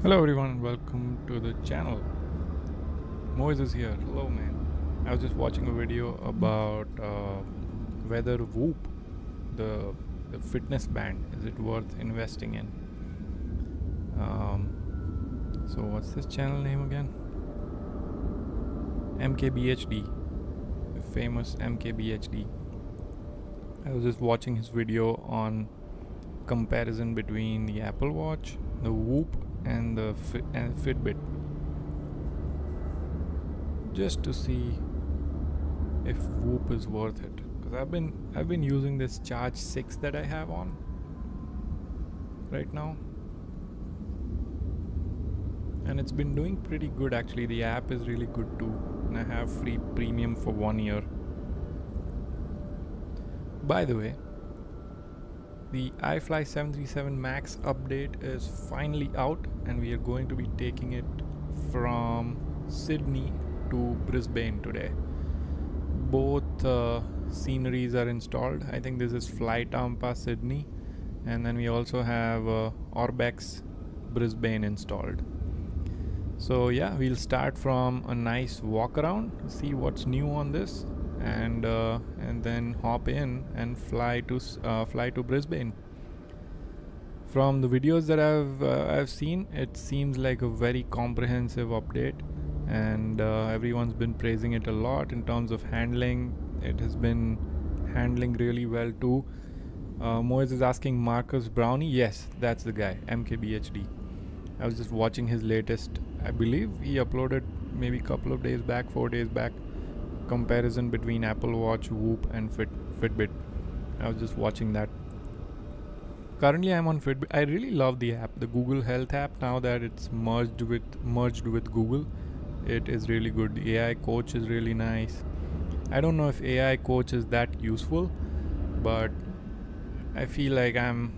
Hello everyone, welcome to the channel. Moise is here. Hello man. I was just watching a video about whether Whoop, the fitness band, is it worth investing in. So what's this channel name again? MKBHD, the famous MKBHD. I was just watching his video on comparison between the Apple Watch, the Whoop, and the Fitbit, just to see if Whoop is worth it. Because I've been using this Charge 6 that I have on right now, and it's been doing pretty good actually. The app is really good too, and I have free premium for 1 year. By the way, the IFLY 737 MAX update is finally out, and we are going to be taking it from Sydney to Brisbane today. Both sceneries are installed. I think this is Fly Tampa Sydney, and then we also have Orbex Brisbane installed. So yeah, we'll start from a nice walk around, see what's new on this, and then hop in and fly to Brisbane. From the videos that I've seen, it seems like a very comprehensive update, and everyone's been praising it a lot in terms of handling. It has been handling really well too. Moise is asking Marcus Brownie. Yes, that's the guy, MKBHD. I was just watching his latest, I believe he uploaded maybe a couple of days back, 4 days back, comparison between Apple Watch, Whoop, and Fitbit. I was just watching that. Currently I'm on Fitbit. I really love the app, the Google Health app, now that it's merged with Google. It is really good. The AI coach is really nice. I don't know if AI coach is that useful, but I feel like I'm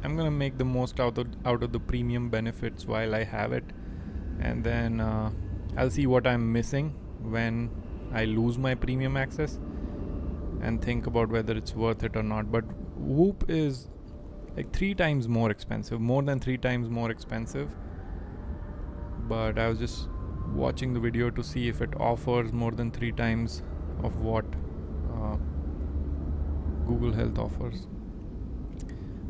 gonna make the most out of the premium benefits while I have it, and then I'll see what I'm missing when I lose my premium access, and think about whether it's worth it or not. But Whoop is like 3 times more expensive, more than 3 times more expensive. But I was just watching the video to see if it offers more than 3 times of what Google Health offers.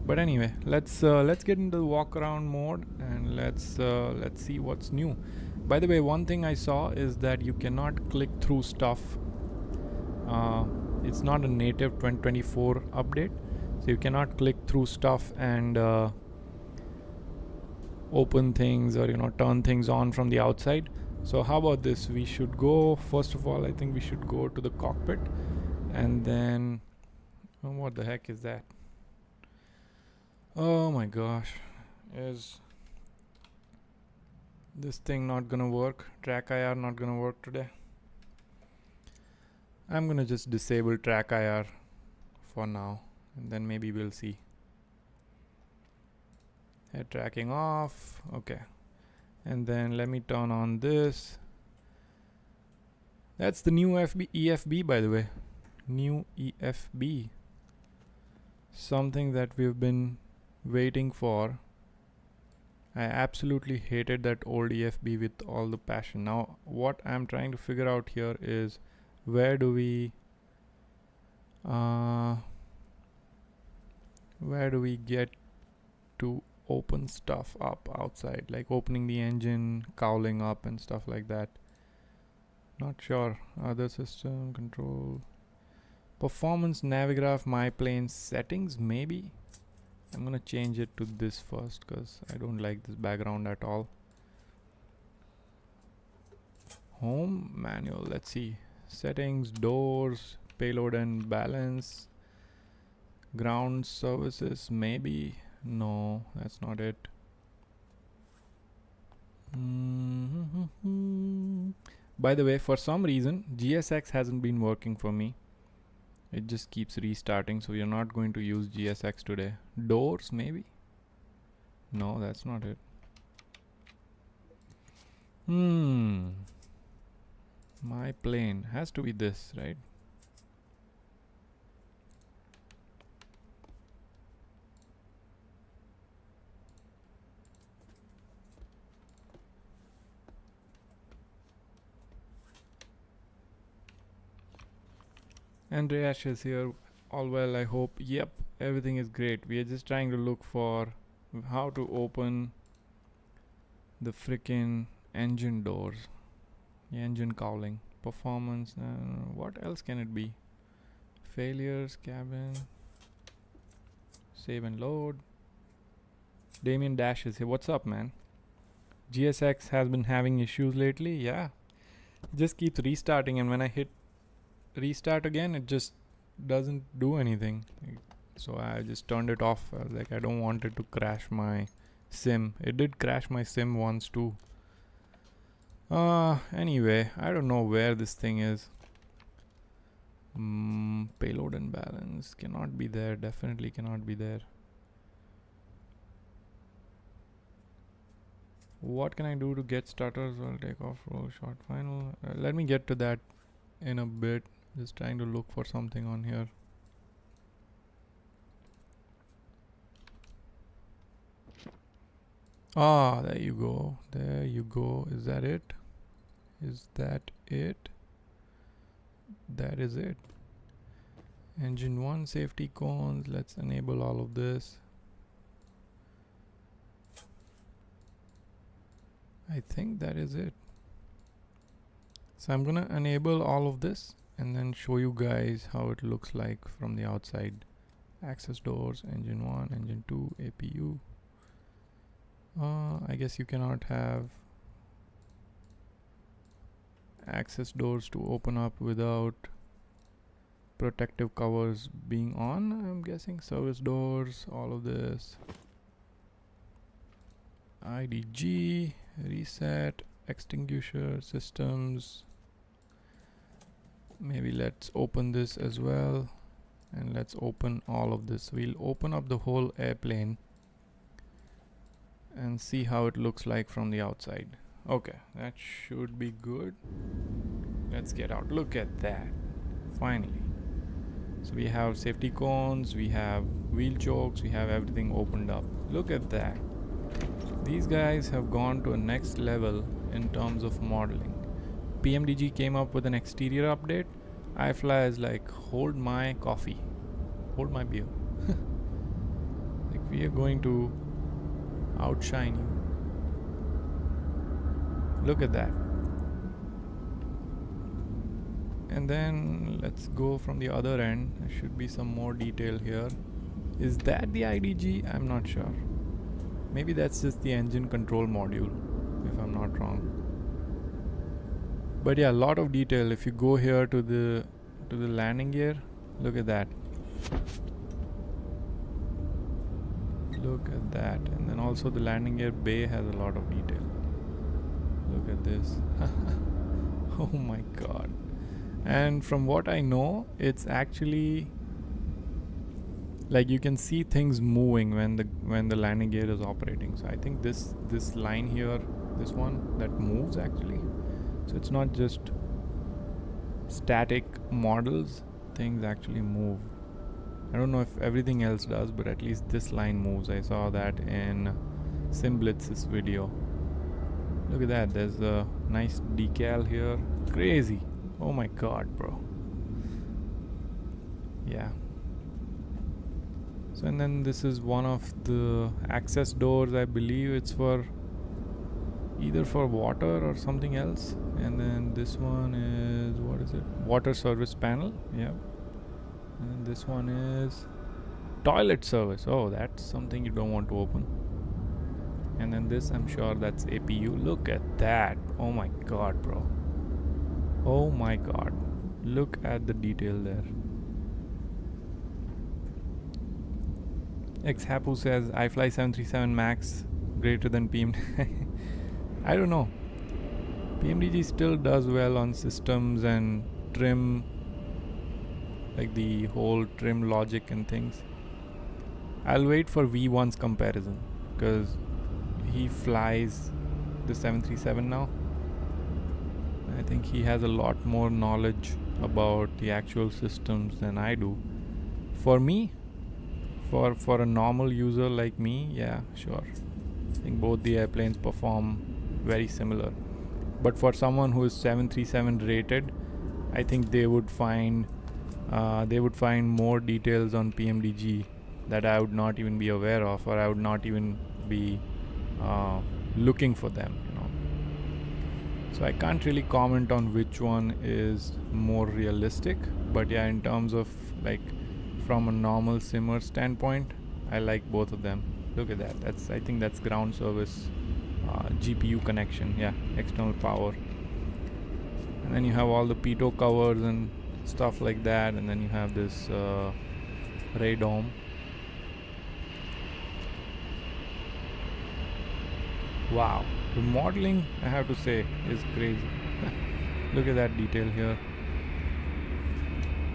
But anyway, let's get into the walk around mode, and let's see what's new. By the way, one thing I saw is that you cannot click through stuff. It's not a native 2024 update, so you cannot click through stuff and open things, or turn things on from the outside. So how about this? We should go, first of all, I think we should go to the cockpit, and then what the heck is that? Oh my gosh, is this thing not gonna work? Track IR not gonna work today. I'm gonna just disable track IR for now, and then maybe we'll see. Head tracking off, okay. And then let me turn on this. That's the new EFB, by the way. New EFB. Something that we've been waiting for. I absolutely hated that old EFB with all the passion. Now what I'm trying to figure out here is, where do we get to open stuff up outside, like opening the engine, cowling up and stuff like that. Not sure. Other system control, performance, Navigraph, my plane settings, maybe. I'm gonna change it to this first because I don't like this background at all. Home, manual, let's see. Settings, doors, payload and balance, ground services, maybe. No, that's not it. By the way, for some reason GSX hasn't been working for me. It just keeps restarting, so we are not going to use GSX today. Doors, maybe? No, that's not it. My plane has to be this, right? Andreas is here. All well, I hope. Yep, everything is great. We are just trying to look for how to open the freaking engine doors. The engine cowling. Performance. What else can it be? Failures, cabin. Save and load. Damien Dash is here. What's up, man? GSX has been having issues lately. Yeah. Just keeps restarting, and when I hit restart again, it just doesn't do anything. So I just turned it off. I was like, I don't want it to crash my sim. It did crash my sim once too. Anyway, I don't know where this thing is. Payload and balance cannot be there. Definitely cannot be there. What can I do to get stutters? I'll take off roll short final. Let me get to that in a bit. Just trying to look for something on here. Ah, there you go. There you go. Is that it? Is that it? That is it. Engine 1 safety cones. Let's enable all of this. I think that is it. So I'm gonna enable all of this and then show you guys how it looks like from the outside. Access doors, engine 1, engine 2, APU. I guess you cannot have access doors to open up without protective covers being on. I'm guessing service doors, all of this. IDG, reset, extinguisher, systems. Maybe let's open this as well, and let's open all of this. We'll open up the whole airplane and see how it looks like from the outside. Okay, that should be good. Let's get out. Look at that. Finally. So we have safety cones, we have wheel chokes, we have everything opened up. Look at that. These guys have gone to a next level in terms of modeling. PMDG came up with an exterior update. IFLY is like, hold my coffee, hold my beer. Like, we are going to outshine you. Look at that. And then let's go from the other end. There should be some more detail here. Is that the IDG? I'm not sure. Maybe that's just the engine control module, if I'm not wrong. But yeah, a lot of detail. If you go here to the landing gear, look at that. Look at that. And then also the landing gear bay has a lot of detail. Look at this. Oh my god. And from what I know, it's actually like you can see things moving when the landing gear is operating. So I think this line here, this one, that moves actually. So it's not just static models, things actually move. I don't know if everything else does, but at least this line moves. I saw that in Simblitz's video. Look at that, there's a nice decal here. Crazy. Oh my god, bro. Yeah. So and then this is one of the access doors. I believe it's for either for water or something else. And then this one is, what is it? Water service panel. Yeah. And this one is toilet service. Oh, that's something you don't want to open. And then this, I'm sure that's APU. Look at that. Oh my god, bro. Oh my god. Look at the detail there. Xhapu says IFLY 737 MAX greater than PMDG. I don't know. PMDG still does well on systems and trim, like the whole trim logic and things. I'll wait for V1's comparison because he flies the 737 now. I think he has a lot more knowledge about the actual systems than I do. For me, for a normal user like me, yeah, sure. I think both the airplanes perform very similar. But for someone who is 737 rated, I think they would find they would find more details on pmdg that I would not even be aware of, or I would not even be looking for them, you know. So I can't really comment on which one is more realistic, but yeah, in terms of like from a normal simmer standpoint, I like both of them. Look at that. I think that's ground service GPU connection. Yeah, external power. And then you have all the pitot covers and stuff like that, and then you have this radome. Wow, the modeling, I have to say, is crazy. Look at that detail here.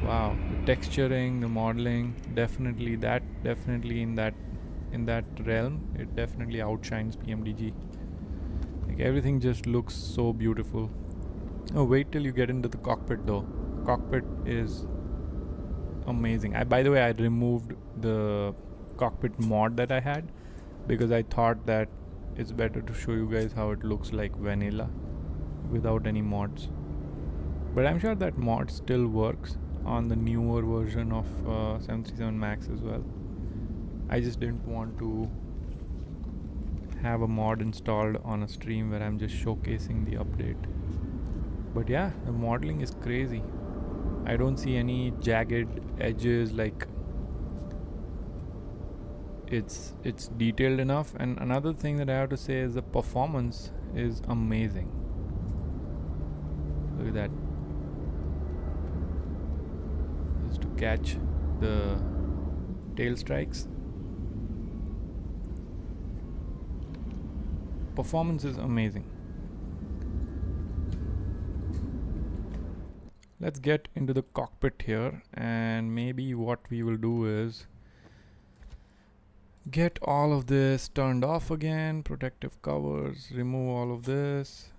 Wow, the texturing, the modeling, definitely in that realm, it definitely outshines pmdg. Like everything just looks so beautiful. Oh, wait till you get into the cockpit though. Cockpit is amazing. By the way, I removed the cockpit mod that I had because I thought that it's better to show you guys how it looks like vanilla without any mods. But I'm sure that mod still works on the newer version of 737 MAX as well. I just didn't want to have a mod installed on a stream where I'm just showcasing the update. But yeah, the modeling is crazy. I don't see any jagged edges, like it's detailed enough. And another thing that I have to say is the performance is amazing. Look at that. Just to catch the tail strikes. Performance is amazing. Let's get into the cockpit here, and maybe what we will do is get all of this turned off again, protective covers, remove all of this,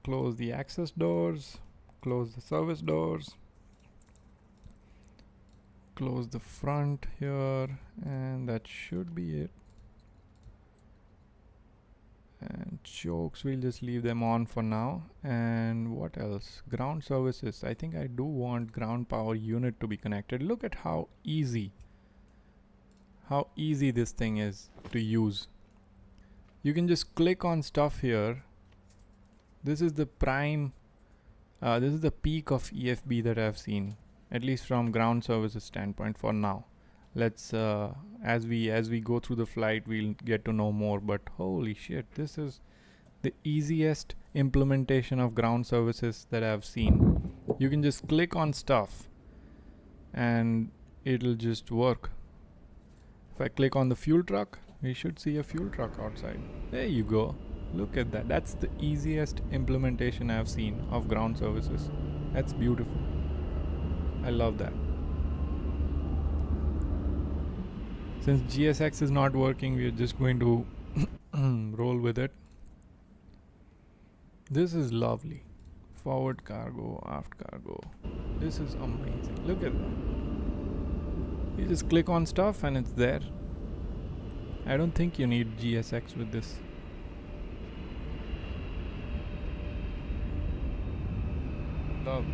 close the access doors, close the service doors, close the front here, and that should be it. And chokes, we'll just leave them on for now. And what else? Ground services. I think I do want ground power unit to be connected. Look at how easy this thing is to use. You can just click on stuff here. This is the prime, this is the peak of EFB that I've seen, at least from ground services standpoint for now. Let's as we go through the flight, we'll get to know more, but holy shit, this is the easiest implementation of ground services that I've seen. You can just click on stuff and it'll just work. If I click on the fuel truck, we should see a fuel truck outside. There you go. Look at that. That's the easiest implementation I've seen of ground services. That's beautiful. I love that. Since GSX is not working, we're just going to roll with it. This is lovely. Forward cargo, aft cargo. This is amazing. Look at that. You just click on stuff and it's there. I don't think you need GSX with this. Love.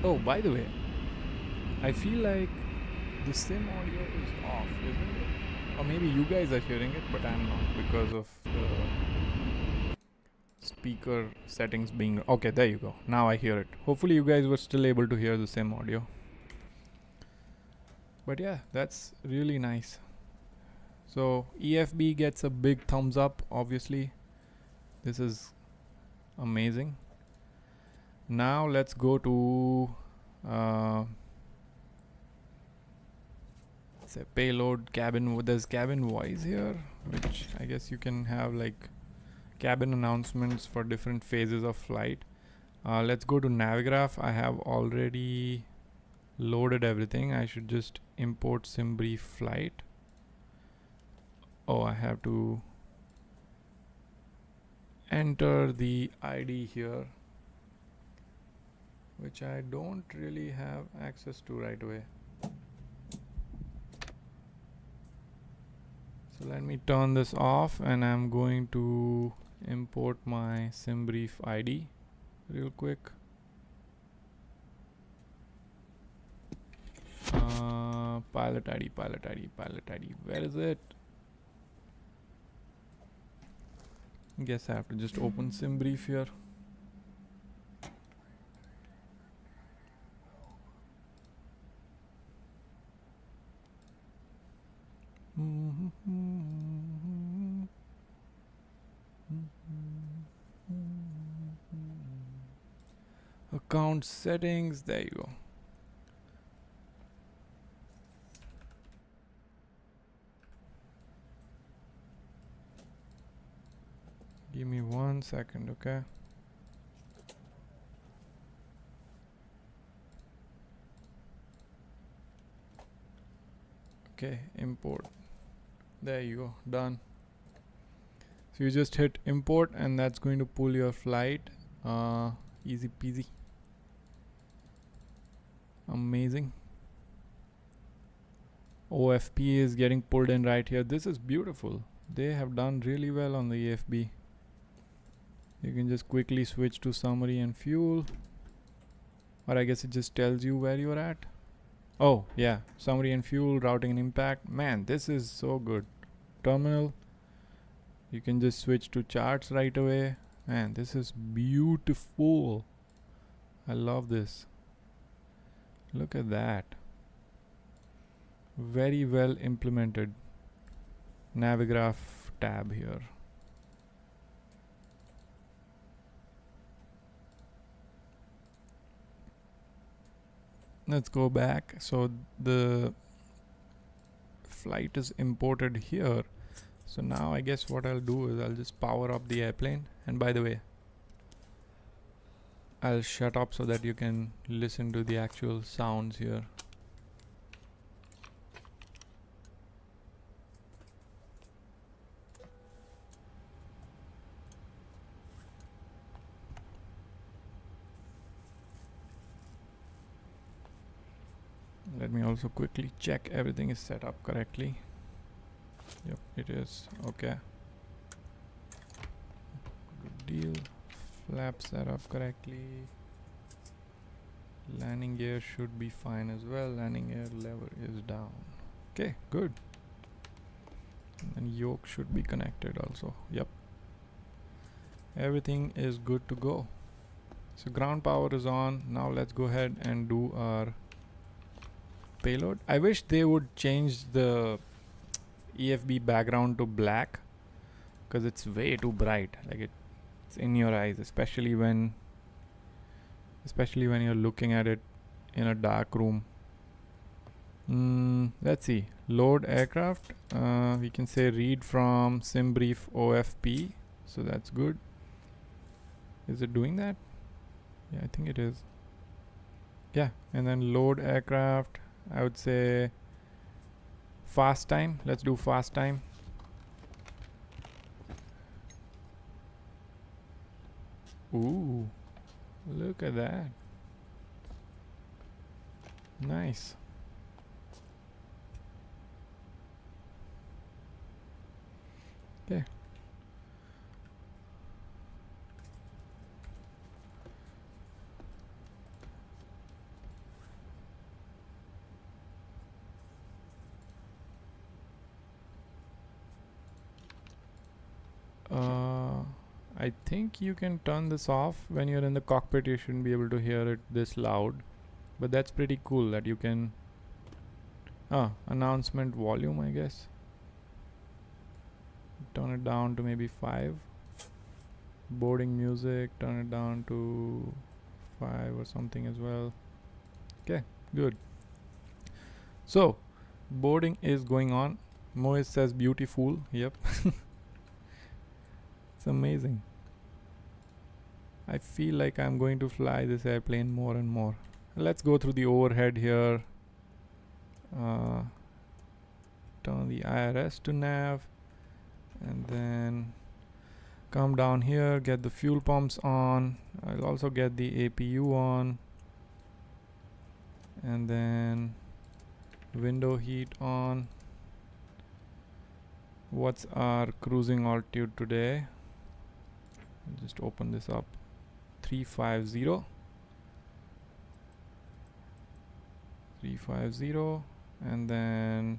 Oh, by the way, I feel like the sim audio is off, isn't it? Or maybe you guys are hearing it, but I'm not because of the speaker settings being... Okay, there you go. Now I hear it. Hopefully you guys were still able to hear the sim audio. But yeah, that's really nice. So EFB gets a big thumbs up, obviously. This is amazing. Now let's go to say payload cabin. There's cabin voice here, which I guess you can have like cabin announcements for different phases of flight. Let's go to Navigraph. I have already loaded everything. I should just import SimBrief flight. Oh, I have to enter the ID here, which I don't really have access to right away. So let me turn this off, and I'm going to import my SimBrief ID real quick. Pilot ID, pilot ID, pilot ID. Where is it? Guess I have to just open SimBrief here. Account settings, there you go. Give me 1 second, okay? Okay, import. There you go, done. So you just hit import and that's going to pull your flight. Easy peasy. Amazing. OFP is getting pulled in right here. This is beautiful. They have done really well on the EFB. You can just quickly switch to summary and fuel, or I guess it just tells you where you're at. Oh yeah, summary and fuel, routing and impact. Man, this is so good. Terminal, you can just switch to charts right away. Man, this is beautiful. I love this. Look at that. Very well implemented. Navigraph tab here. Let's go back. So the flight is imported here. So now I guess what I'll do is I'll just power up the airplane. And by the way, I'll shut up so that you can listen to the actual sounds here. Let me also quickly check everything is set up correctly. Yep, it is. Okay. Good deal. Flap set up correctly. Landing gear should be fine as well. Landing gear lever is down. Okay, good. And yoke should be connected also. Yep. Everything is good to go. So ground power is on. Now let's go ahead and do our payload. I wish they would change the EFB background to black, because it's way too bright. Like it's in your eyes, especially when you're looking at it in a dark room. Let's see. Load aircraft. We can say read from SimBrief OFP. So that's good. Is it doing that? Yeah, I think it is. Yeah, and then load aircraft. I would say fast time. Let's do fast time. Ooh, look at that. Nice. Okay. I think you can turn this off. When you're in the cockpit, you shouldn't be able to hear it this loud, but that's pretty cool that you can announcement volume, I guess. Turn it down to maybe 5. Boarding music, turn it down to 5 or something as well. Okay, good. So boarding is going on. Moise says beautiful. Yep. It's amazing. I feel like I'm going to fly this airplane more and more. Let's go through the overhead here. Turn the IRS to nav, and then come down here, get the fuel pumps on. I'll also get the APU on, and then window heat on. What's our cruising altitude today? Just open this up. 350. 350, and then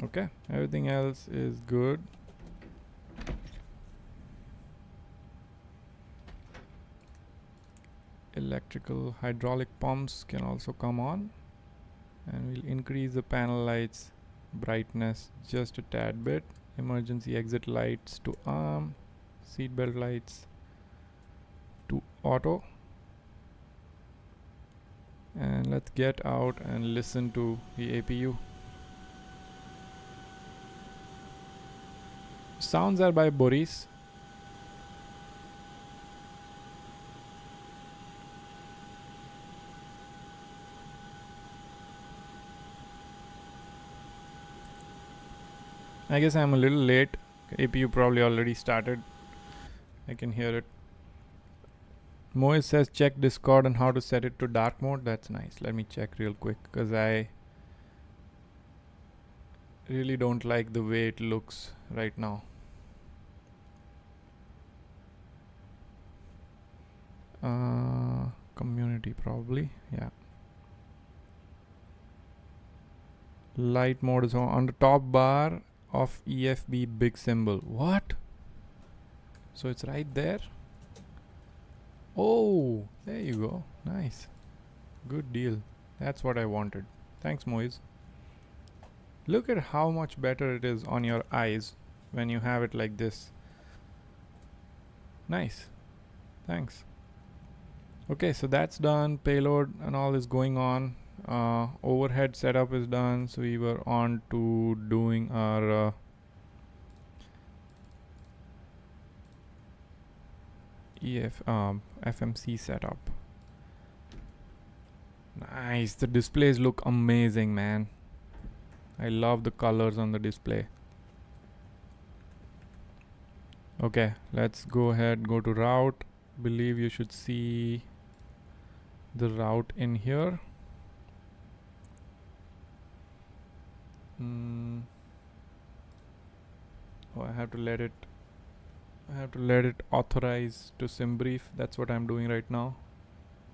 okay, everything else is good. Electrical hydraulic pumps can also come on, and we'll increase the panel lights brightness just a tad bit. Emergency exit lights to arm, seatbelt lights to auto, and let's get out and listen to the APU. Sounds are by Boris. I guess I'm a little late. APU probably already started. I can hear it. Moise says check Discord on how to set it to dark mode. That's nice. Let me check real quick because I really don't like the way it looks right now. Community probably. Yeah. Light mode is on the top bar of EFB big symbol. What? So it's right there. Oh, there you go. Nice. Good deal. That's what I wanted. Thanks, Moise. Look at how much better it is on your eyes when you have it like this. Nice. Thanks. Okay, so that's done. Payload and all is going on. Overhead setup is done. So we were on to doing our FMC setup. Nice. The displays look amazing, man. I love the colors on the display. Okay, let's go ahead, go to route. Believe you should see the route in here. Oh, I have to let it authorize to SimBrief. That's what I'm doing right now.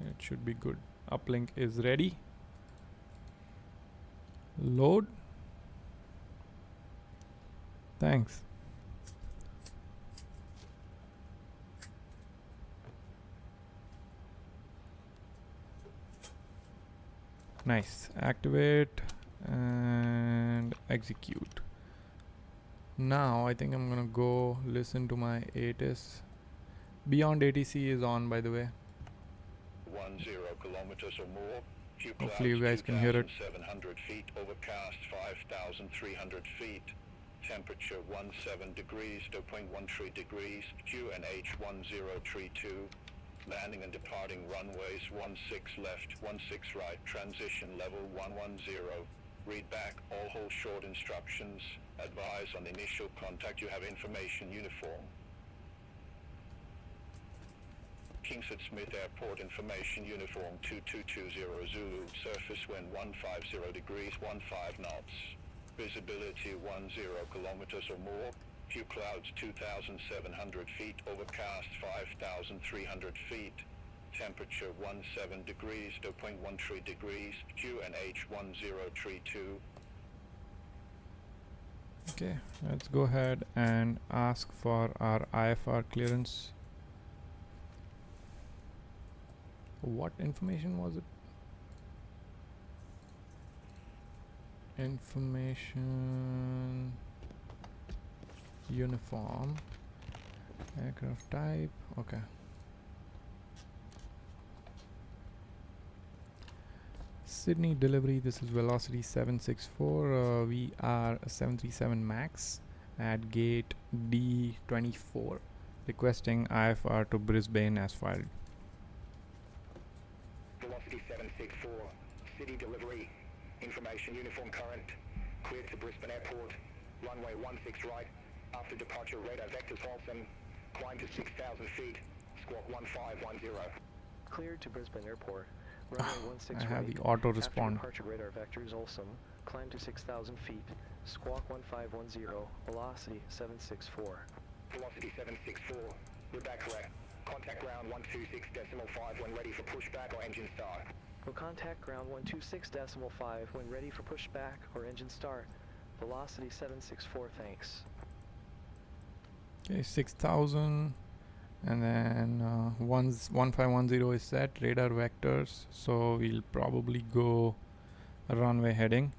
It should be good. Uplink is ready. Load. Thanks. Nice. Activate and execute. Now I think I'm gonna go listen to my ATIS. Beyond ATC is on, by the way. 10 kilometers or more. Hopefully you guys can hear it. 700 feet, overcast 5,300 feet. Temperature 17 degrees, 0.13 degrees. QNH 1032. Landing and departing runways 16 left, 16 right. Transition level 110. Read back all hold short instructions. Advise on initial contact. You have information uniform. Kingsford Smith Airport information uniform 2220 Zulu. Surface wind 150 degrees, 15 knots. Visibility 10 kilometers or more. Few clouds 2,700 feet. Overcast 5,300 feet. Temperature 17 degrees, 0.13 degrees. QNH 1032. Okay, let's go ahead and ask for our IFR clearance. What information was it? Information uniform, aircraft type. Okay. Sydney delivery. This is velocity 764. We are a 737 MAX at gate D24, requesting IFR to Brisbane as filed. Velocity 764, City delivery, information uniform current, cleared to Brisbane Airport, runway 16 right, after departure radar vectors Halson, climb to 6,000 feet, squawk 1510. Cleared to Brisbane Airport, runway 16 I have right, the auto after respond. departure radar vectors Olson, climb to 6,000 feet, squawk 1510, velocity 764. Velocity 764. We're back correct. Contact ground 126.5 when ready for pushback or engine start. We'll contact ground 126.5 when ready for pushback or engine start. Velocity 764, thanks. Okay, 6,000, and then 1510 is set. Radar vectors, so we'll probably go runway heading.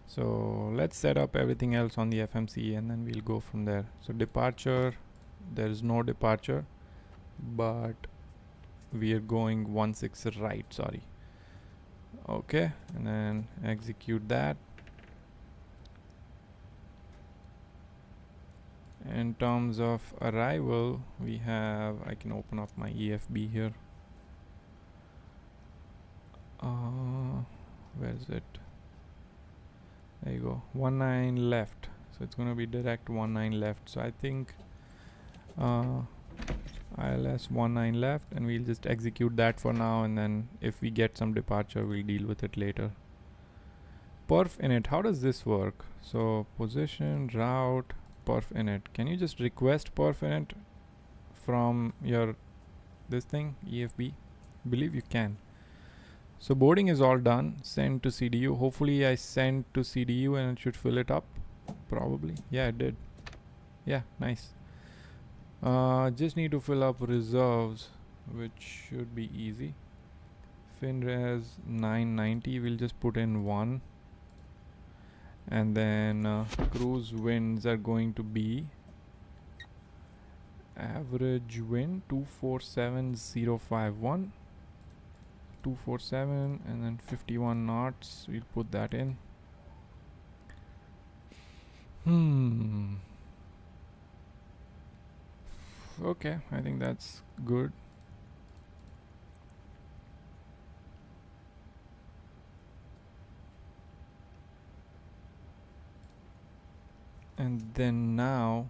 So let's set up everything else on the FMC and then we'll go from there. So departure, there is no departure, but we are going 16 right, sorry. Okay, and then execute that. In terms of arrival, we have, I can open up my EFB here. Where is it? There you go, 19 left. So it's going to be direct 19 left. So I think ILS 19 left, and we'll just execute that for now, and then if we get some departure, we'll deal with it later. Perf init, how does this work? So position, route, perf init. Can you just request perf init from your this thing, EFB? Believe you can. So boarding is all done. Send to CDU. Hopefully I sent to CDU and it should fill it up. Probably. Yeah, it did. Yeah, nice. Just need to fill up reserves, which should be easy. FinRes 990. We'll just put in 1. And then cruise winds are going to be average wind 247,051. 247 and then 51 knots. We'll put that in. Okay, I think that's good. And then now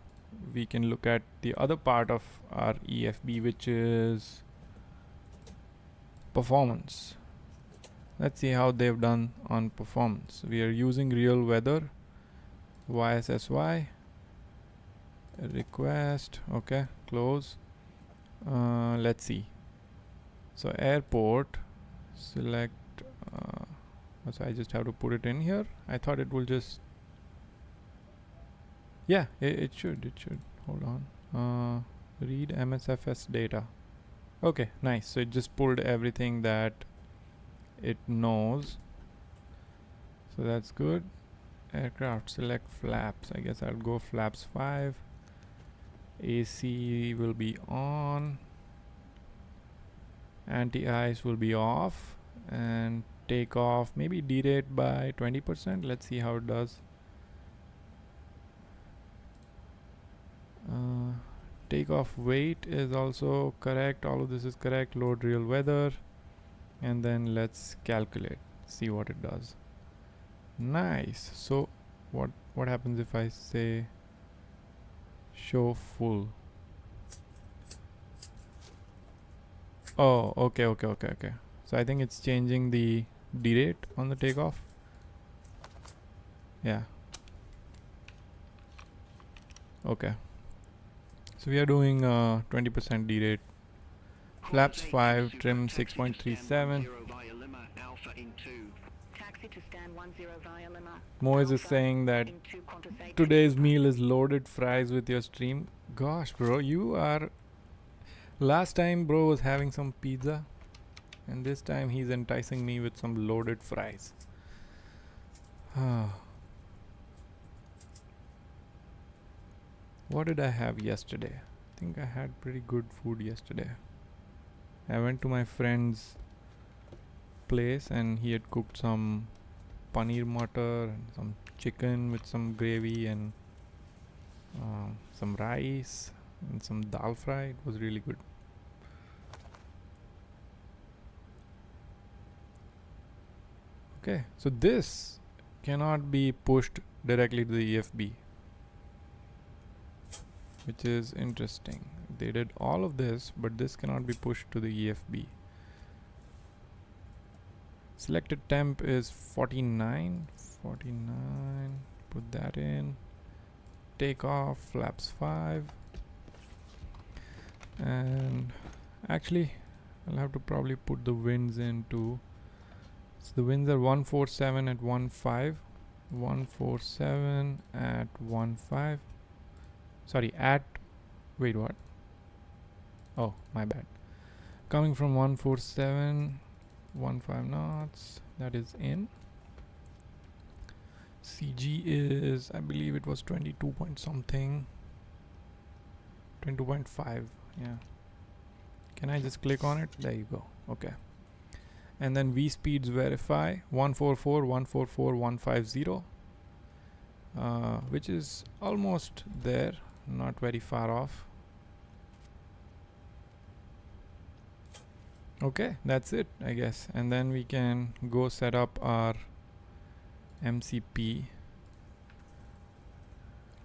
we can look at the other part of our EFB, which is performance. Let's see how they've done on performance. We are using real weather, YSSY, request, okay, close. Let's see. So airport, select, so I just have to put it in here. I thought it will just, yeah, it should, hold on. Read MSFS data. Okay, nice. So it just pulled everything that it knows. So that's good. Aircraft, select flaps. I guess I'll go flaps 5. AC will be on. Anti-ice will be off. And takeoff, maybe derate by 20%. Let's see how it does. Takeoff weight is also correct. All of this is correct. Load real weather, and then let's calculate, see what it does. Nice. So what happens if I say show full? Oh, okay. So I think it's changing the derate on the takeoff. Yeah. Okay. So we are doing 20% derate. Flaps 5, trim 6.37. Moise is saying that today's meal is loaded fries with your stream. Gosh, bro, you are... Last time, bro was having some pizza, and this time he's enticing me with some loaded fries. What did I have yesterday? I think I had pretty good food yesterday. I went to my friend's place and he had cooked some paneer matar and some chicken with some gravy and some rice and some dal fry. It was really good. Okay, so this cannot be pushed directly to the EFB, which is interesting. They did all of this, but this cannot be pushed to the EFB. Selected temp is 49. Put that in. takeoff, flaps 5. And actually, I'll have to probably put the winds into. So the winds are 147 at 1.5, 147 at 1.5. Sorry, at. Wait, what? Oh, my bad. Coming from 147, 15 knots. That is in. CG is, I believe it was 22 point something. 22.5. Yeah. Can I just click on it? There you go. Okay. And then V speeds verify 144, 144, 150. Which is almost there, not very far off. Okay, that's it, I guess. And then we can go set up our MCP.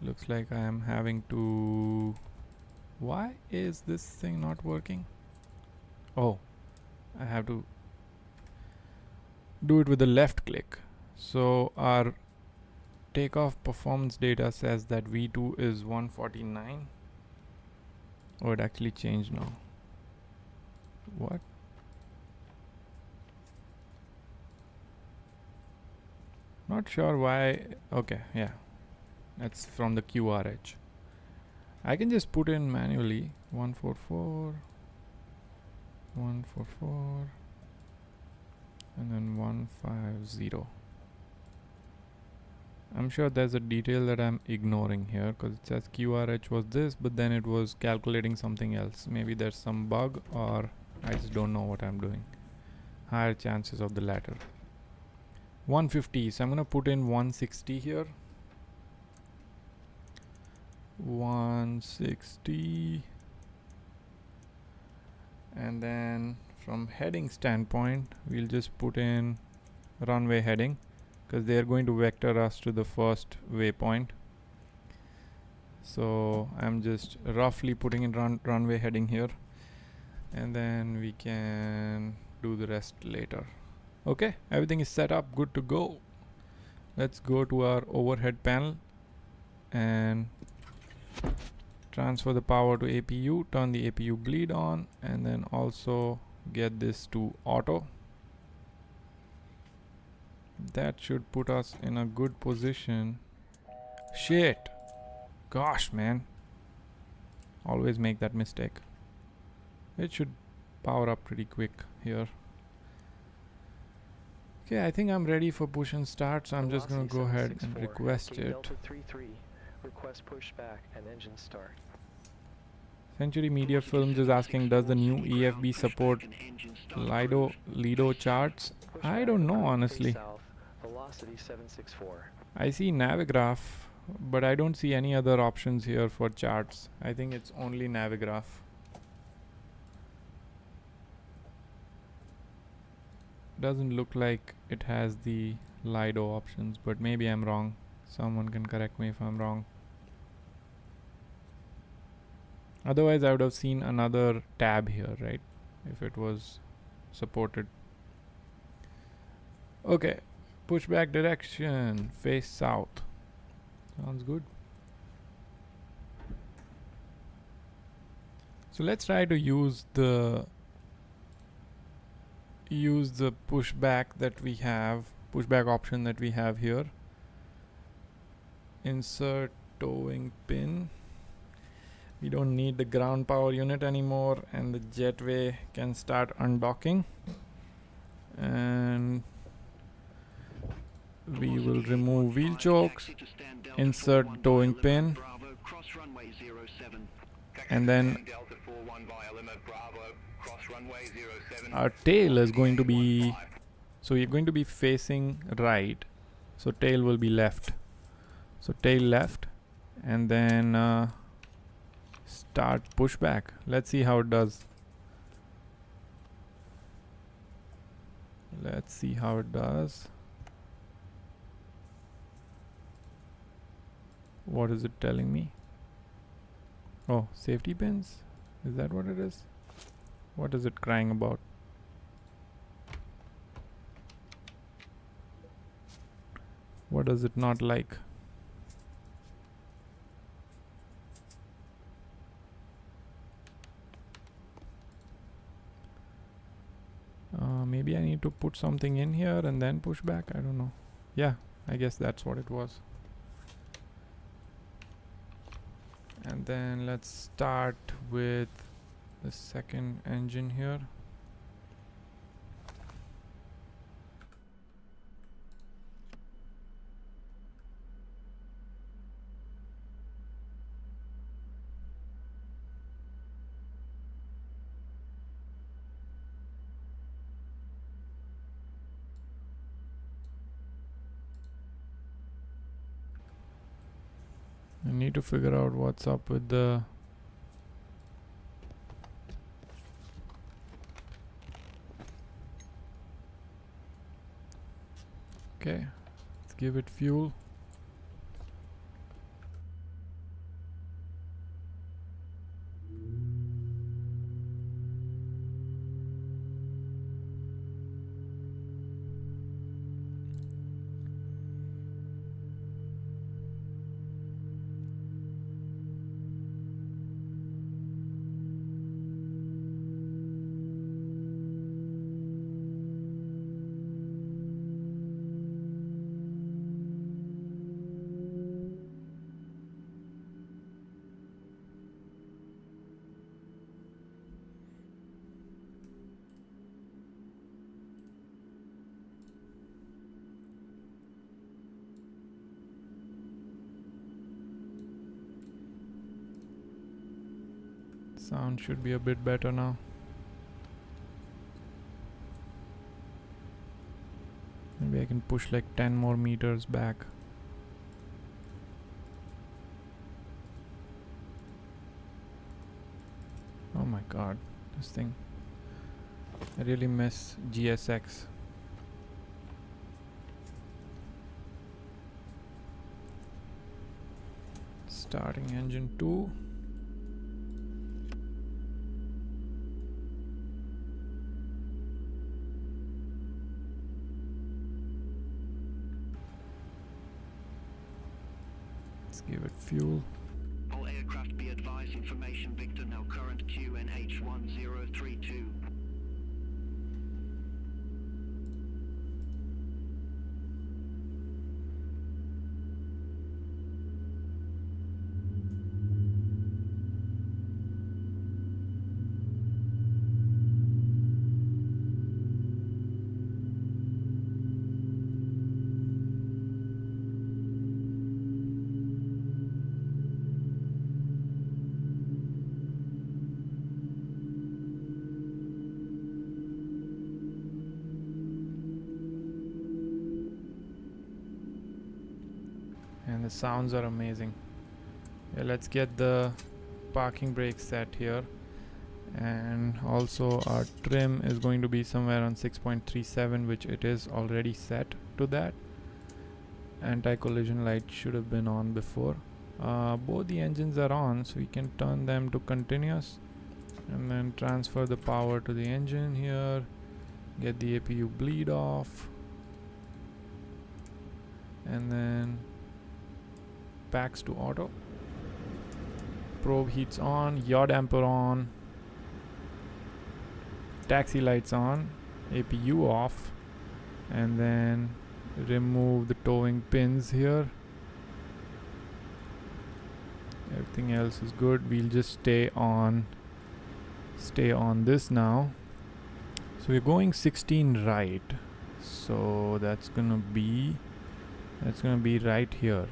Looks like I am having to. Why is this thing not working? Oh, I have to do it with the left click. So our takeoff performance data says that V2 is 149. Oh, it actually changed now. What? Not sure why. Okay, yeah. That's from the QRH. I can just put in manually 144, 144, and then 150. I'm sure there's a detail that I'm ignoring here because it says QRH was this, but then it was calculating something else. Maybe there's some bug, or I just don't know what I'm doing. Higher chances of the latter. 150, so I'm gonna put in 160 here. 160, and then from heading standpoint we'll just put in runway heading because they are going to vector us to the first waypoint. So I'm just roughly putting in runway heading here, and then we can do the rest later. Okay, everything is set up, good to go. Let's go to our overhead panel and transfer the power to APU, turn the APU bleed on, and then also get this to auto. That should put us in a good position. Shit! Gosh, man. Always make that mistake. It should power up pretty quick here. Okay, I think I'm ready for push and start, so I'm just gonna go ahead and request it. Request pushback and engine start. Century Media Films is asking, does the new EFB support Lido charts? I don't know, honestly. Velocity 764. I see Navigraph, but I don't see any other options here for charts. I think it's only Navigraph. Doesn't look like it has the Lido options, but maybe I'm wrong. Someone can correct me if I'm wrong. Otherwise, I would have seen another tab here, right? If it was supported. Okay, pushback direction, face south. Sounds good. So let's try to use the pushback that we have, pushback option that we have here. Insert towing pin. We don't need the ground power unit anymore, and the jetway can start undocking. And we will remove wheel chokes, insert towing pin, and then our tail is going to be, so you're going to be facing right, so tail will be left. So tail left, and then start pushback. Let's see how it does. Let's see how it does. What is it telling me? Oh, safety pins? Is that what it is? What is it crying about? What does it not like? need to put something in here and then push back? I don't know. Yeah, I guess that's what it was. And then let's start with the second engine here. I need to figure out what's up with the okay, let's give it fuel. Sound should be a bit better now. Maybe I can push like 10 more meters back. Oh my god, this thing. I really miss GSX. Starting engine 2. Give it fuel. All aircraft be advised, information Victor, now current QNH1032. And the sounds are amazing. Yeah, let's get the parking brake set here, and also our trim is going to be somewhere on 6.37, which it is already set to that. Anti-collision light should have been on before. Both the engines are on, so we can turn them to continuous and then transfer the power to the engine here, get the APU bleed off, and then packs to auto. Probe heats on, yaw damper on, taxi lights on, APU off, and then remove the towing pins here. Everything else is good. We'll just stay on this now. So we're going 16 right, so that's gonna be right here.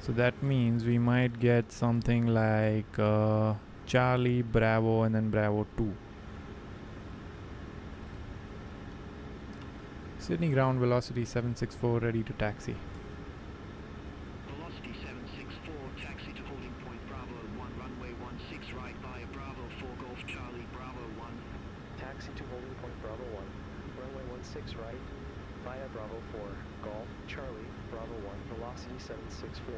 So that means we might get something like Charlie, Bravo, and then Bravo 2. Sydney ground velocity 764, ready to taxi. Velocity 764, taxi to holding point Bravo 1, runway 16 right via Bravo 4 Golf Charlie, Bravo 1. Taxi to holding point Bravo 1, runway 16 right, via Bravo 4, Golf, Charlie, Bravo 1, velocity 764.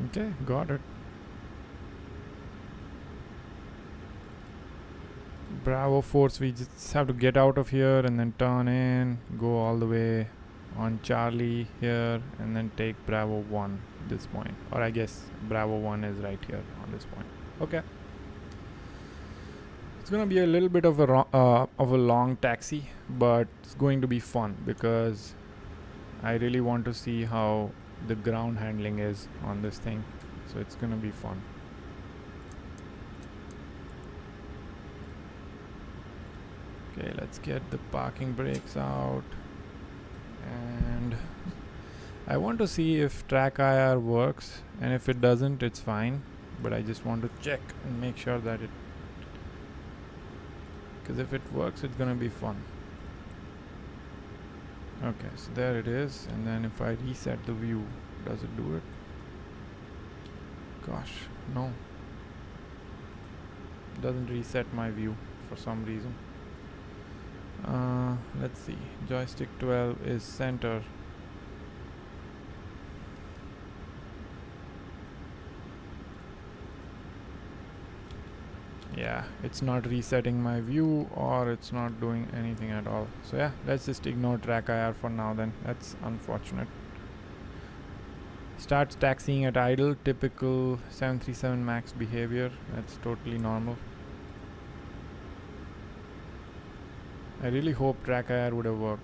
Okay, got it. Bravo Force, we just have to get out of here and then turn in, go all the way on Charlie here, and then take Bravo 1 this point. Or I guess Bravo 1 is right here on this point. Okay. Let's It's gonna be a little bit of a long taxi, but it's going to be fun because I really want to see how the ground handling is on this thing. So it's gonna be fun. Okay, let's get the parking brakes out, and I want to see if track IR works, and if it doesn't, it's fine, but I just want to check and make sure that it, because if it works, it's gonna be fun. Okay, so there it is, and then if I reset the view, does it do it? Gosh, no. Doesn't reset my view for some reason. Let's see, joystick 12 is center. Yeah, it's not resetting my view, or it's not doing anything at all. So yeah, let's just ignore track IR for now then. That's unfortunate. Starts taxiing at idle, typical 737 MAX behavior. That's totally normal. I really hope track IR would have worked.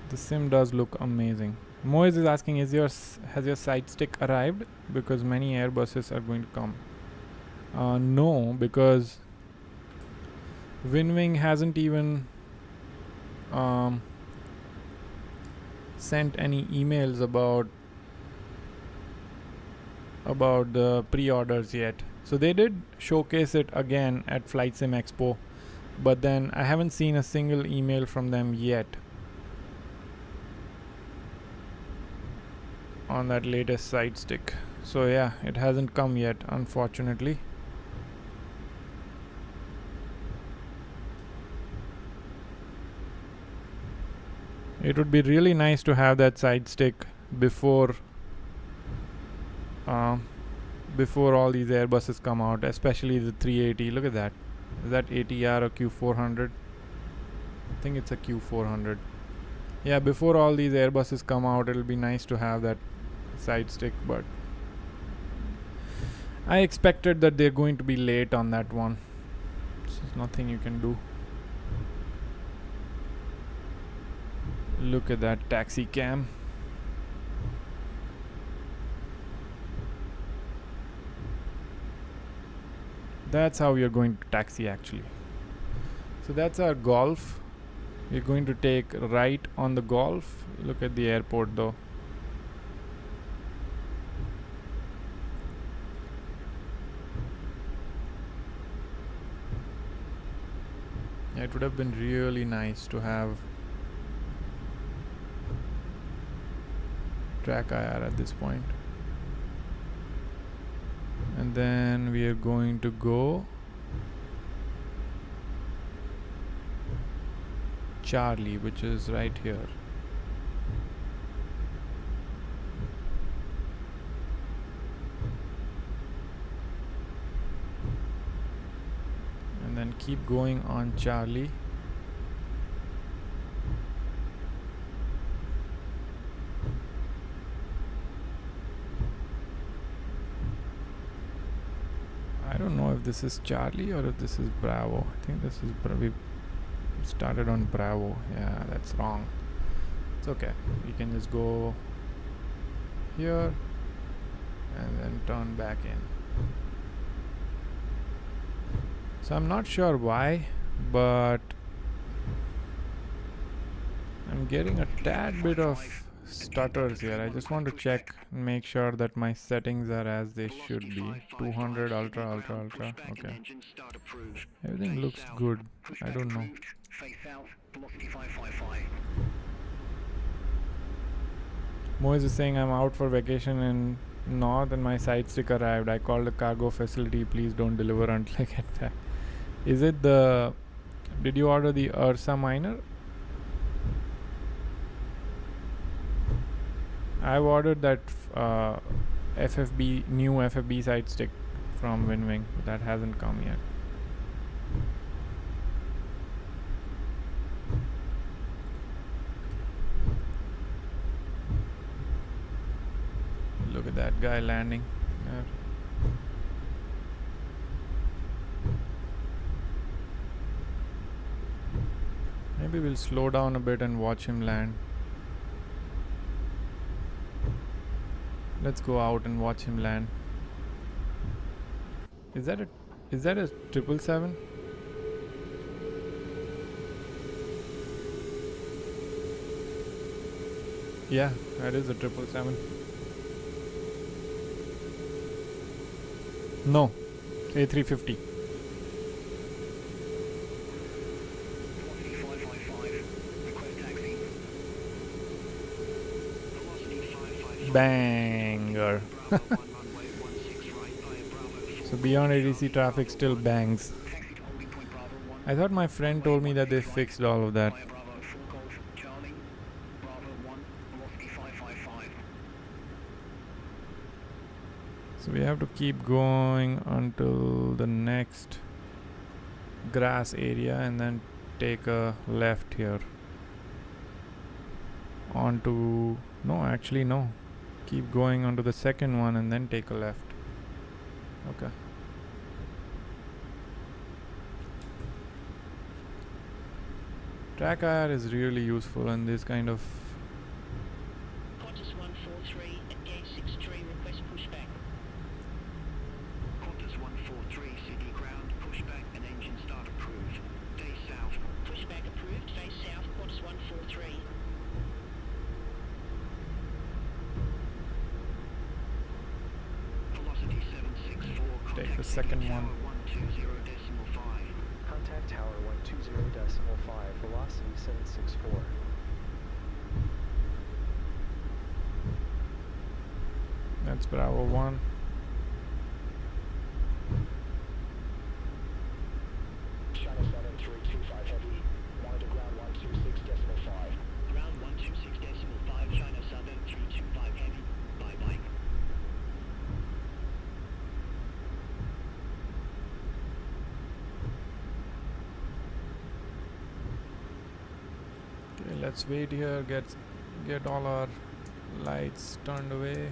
The sim does look amazing. Moise is asking, has your side stick arrived? Because many Airbuses are going to come. No, because Winwing hasn't even sent any emails about the pre-orders yet. So they did showcase it again at Flight Sim Expo, but then I haven't seen a single email from them yet on that latest side stick. So yeah, it hasn't come yet, unfortunately. It would be really nice to have that side stick before all these Airbuses come out, especially the 380. Look at that. Is that ATR or Q400? I think it's a Q400. Yeah, before all these Airbuses come out, it'll be nice to have that side stick, but I expected that they're going to be late on that one. There's nothing you can do. Look at that taxi cam. That's how we are going to taxi actually. So that's our Golf. We're going to take right on the Golf. Look at the airport though. Yeah, it would have been really nice to have track IR at this point. And then we are going to go Charlie, which is right here. And then keep going on Charlie. I don't know if this is Charlie or if this is Bravo. I think this is we started on Bravo. Yeah, that's wrong. It's okay. We can just go here and then turn back in. So I'm not sure why, but I'm getting a tad bit of stutters here. I just want to check and make sure that my settings are as they should be. 200 ultra. Okay, everything looks good. I don't know. Moise is saying I'm out for vacation in North and my side stick arrived. I called the cargo facility. Please don't deliver until I get back. Is it the... Did you order the Ursa Minor? I've ordered that FFB, new FFB side stick from Winwing. That hasn't come yet. guy landing. Maybe we'll slow down a bit and watch him land. Let's go out and watch him land. Is that a 777? Yeah, that is a 777. No, A350. Banger. So beyond ADC traffic still bangs. I thought my friend told me that they fixed all of that. So we have to keep going until the next grass area and then take a left here. Onto, no, actually no. Keep going onto the second one and then take a left. Okay. Track IR is really useful in this kind of. Qantas 143 at gate 63, request pushback. Qantas 143, Sydney ground, pushback and engine start approved. Day south. Pushback approved, day south, Qantas 143. Velocity 764, Take the second one. 120.5. Contact tower 120.5, velocity 764. That's Bravo 1. China 7325 heavy, monitor ground 126.5. Ground 126.5, China Southern 325 heavy. Bye bye. Okay, let's wait here. Get all our lights turned away.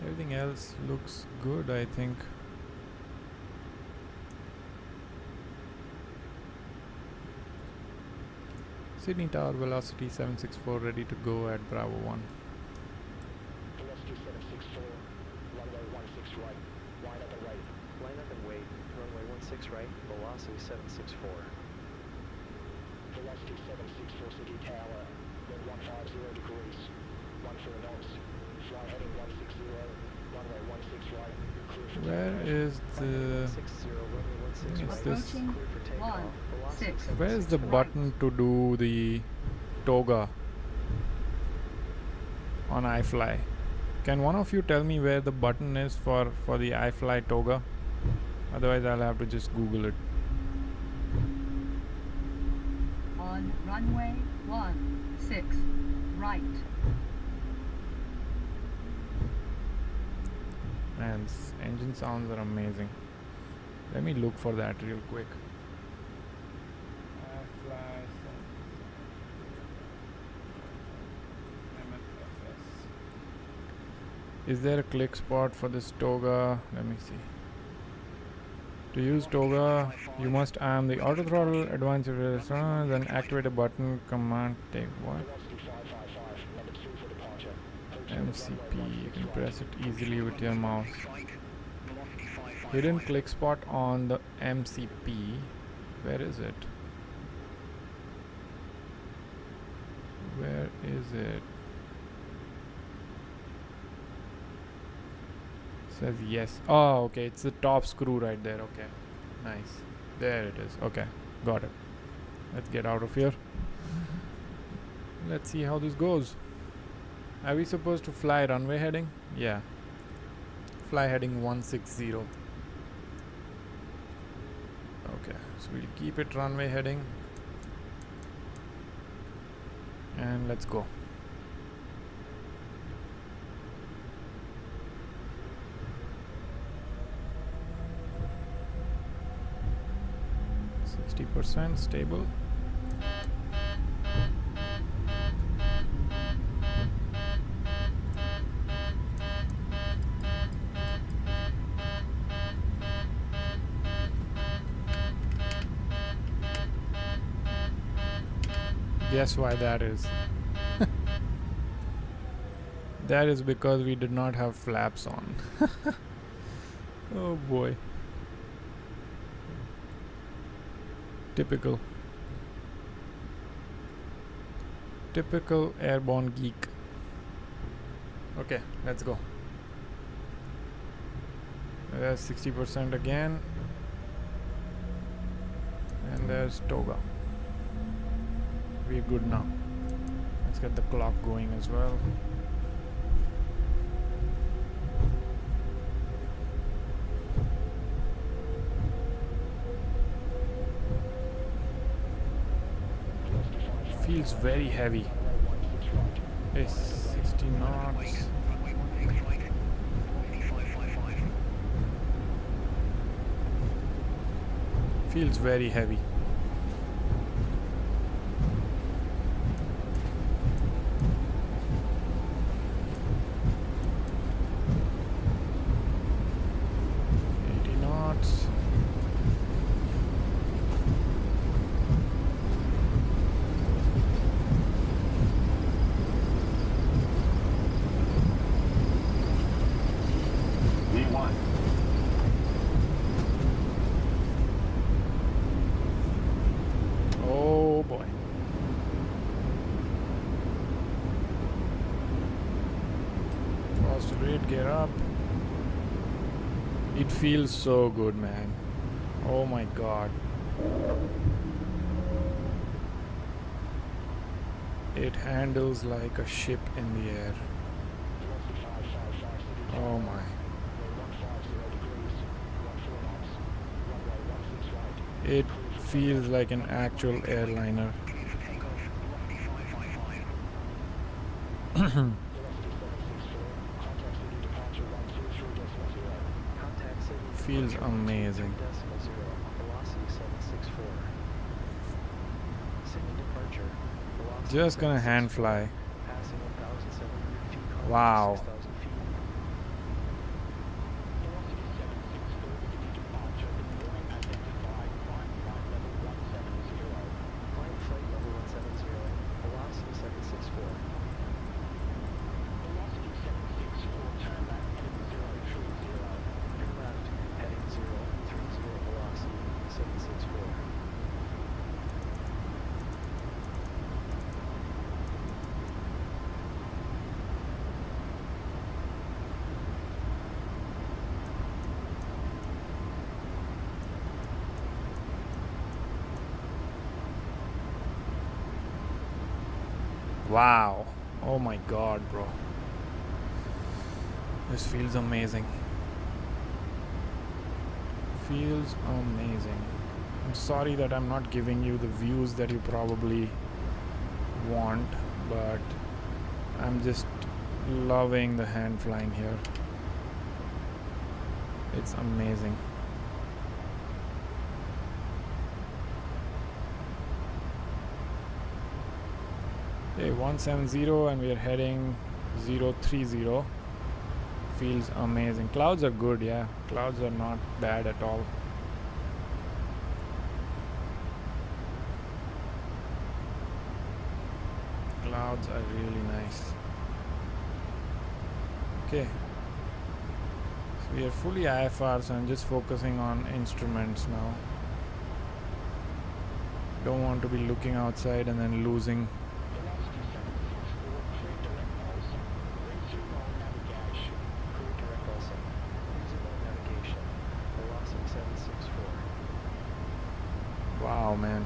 Everything else looks good, I think. Sydney Tower velocity 764 ready to go at Bravo 1. Velocity 764, runway 16 right, line up and wait. Line up and wait, runway 16 right, velocity 764. Velocity 764 City Tower, wind 150 degrees, 14 knots, fly heading 160, runway 16 right, clear for Where is the 60, runway 16 Is right, this- clear for takeoff, velocity 16. where is the 764. button to do the toga on IFLY? Can one of you tell me where the button is for the IFLY toga? Otherwise I'll have to just Google it. On runway 16 right. Man, engine sounds are amazing. Let me look for that real quick. MSFS. Is there a click spot for this toga? Let me see. To use toga, you must arm the auto throttle, advance your resistance, then activate a button. Command take what? Velocity 555, number 2 for departure. MCP. You can press it easily with your mouse. Hidden click spot on the MCP. Where is it? Where is it? Says yes. Oh, okay. It's the top screw right there. Okay. Nice. There it is. Okay. Got it. Let's get out of here. Let's see how this goes. Are we supposed to fly runway heading? Yeah. Fly heading 160. Okay. So we'll keep it runway heading. And let's go. %, stable. Guess why that is? That is because we did not have flaps on. Oh boy. Typical. Typical airborne geek. Okay, let's go. There's 60% again. And there's Toga. We're good now. Let's get the clock going as well. Feels very heavy. It's 60 knots. Feels very heavy. Gear up. It feels so good, man. Oh my god. It handles like a ship in the air. Oh my. It feels like an actual airliner. Feels amazing. Just gonna hand fly. Wow. Wow. Oh my god, bro. This feels amazing. Feels amazing. I'm sorry that I'm not giving you the views that you probably want, but I'm just loving the hand flying here. It's amazing. Okay, 170 and we are heading 030. Feels amazing. Clouds are good, yeah. Clouds are not bad at all. Clouds are really nice. Okay. So we are fully IFR, so I'm just focusing on instruments now. Don't want to be looking outside and then losing. Wow, man.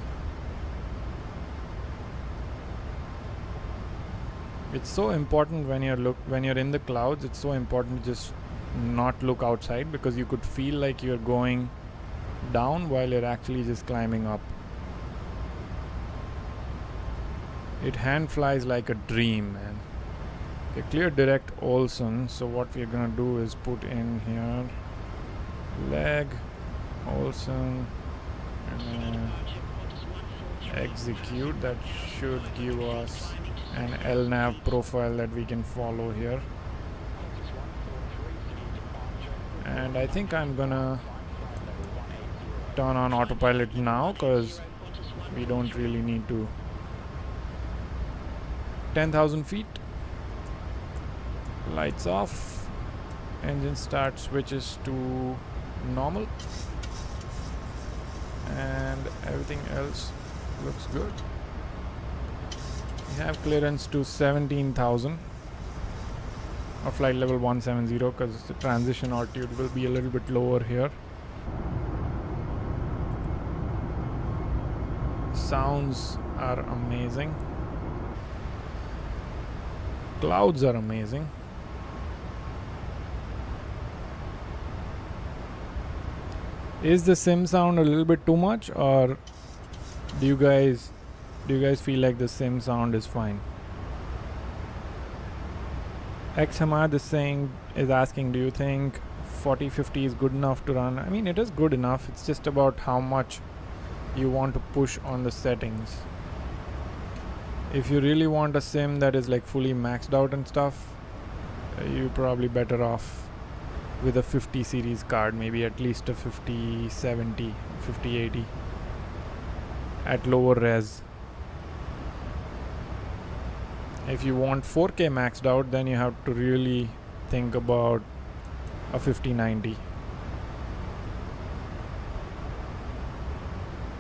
It's so important when you're in the clouds. It's so important to just not look outside, because you could feel like you're going down while you're actually just climbing up. It hand flies like a dream, man. Okay, clear direct Olsen. So what we're gonna do is put in here leg Olsen and execute. That should give us an LNAV profile that we can follow here. And I think I'm gonna turn on autopilot now, because we don't really need to 10,000 feet. Lights off. Engine start switches to normal. And everything else looks good. We have clearance to 17,000 of flight level 170 because the transition altitude will be a little bit lower here. Sounds are amazing. Clouds are amazing. Is the sim sound a little bit too much, or do you guys feel like the sim sound is fine? X Hamad is asking, do you think 4050 is good enough to run? I mean, it is good enough. It's just about how much you want to push on the settings. If you really want a sim that is like fully maxed out and stuff, you're probably better off with a 50 series card, maybe at least a 5070, 5080 at lower res. If you want 4K maxed out, then you have to really think about a 5090.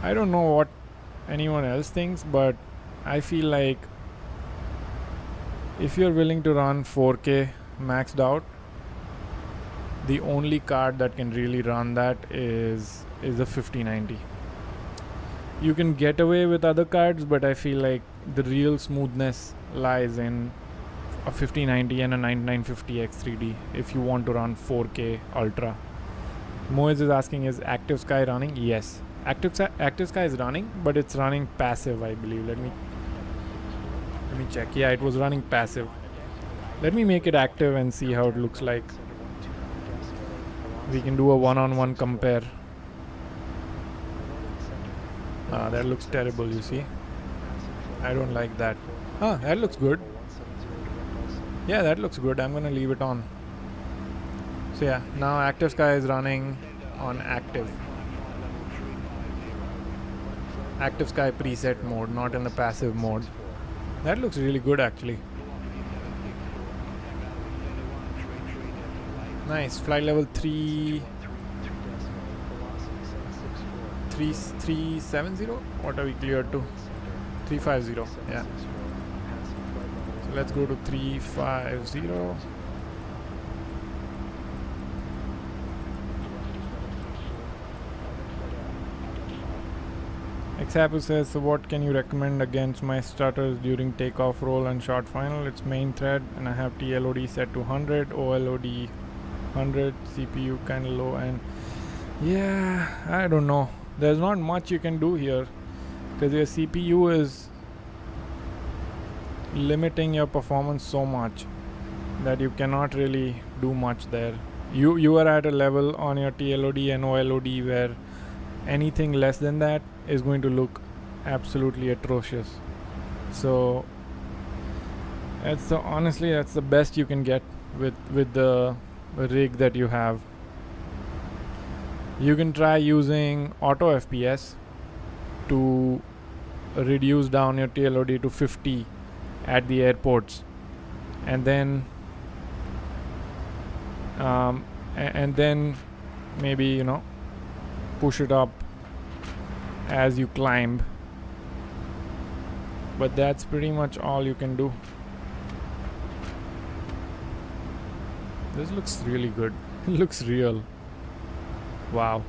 I don't know what anyone else thinks, but I feel like if you're willing to run 4K maxed out, the only card that can really run that is a 5090. You can get away with other cards, but I feel like the real smoothness lies in a 5090 and a 9950 X3D if you want to run 4K Ultra. Moez is asking, is Active Sky running? Yes. Active Sky is running, but it's running passive, I believe. Let me check. Yeah, it was running passive. Let me make it active and see how it looks like. We can do a one-on-one compare. That looks terrible, you see. I don't like that. That looks good. Yeah, that looks good. I'm gonna leave it on. So yeah, now Active Sky is running on active. Active Sky preset mode, not in the passive mode. That looks really good actually. Nice. Flight level 370. What are we cleared to? 350. Yeah. So let's go to 350. Xapu says, so what can you recommend against my stutters during takeoff, roll and short final? It's main thread and I have TLOD set to 100, OLOD 100, CPU kinda low, and yeah, I don't know. There's not much you can do here because your CPU is limiting your performance so much that you cannot really do much there. You are at a level on your TLOD and OLOD where anything less than that is going to look absolutely atrocious. So honestly that's the best you can get with the rig that you have. You can try using auto FPS to reduce down your TLOD to 50 at the airports, and then maybe push it up as you climb, but that's pretty much all you can do. This looks really good. It looks real. Wow.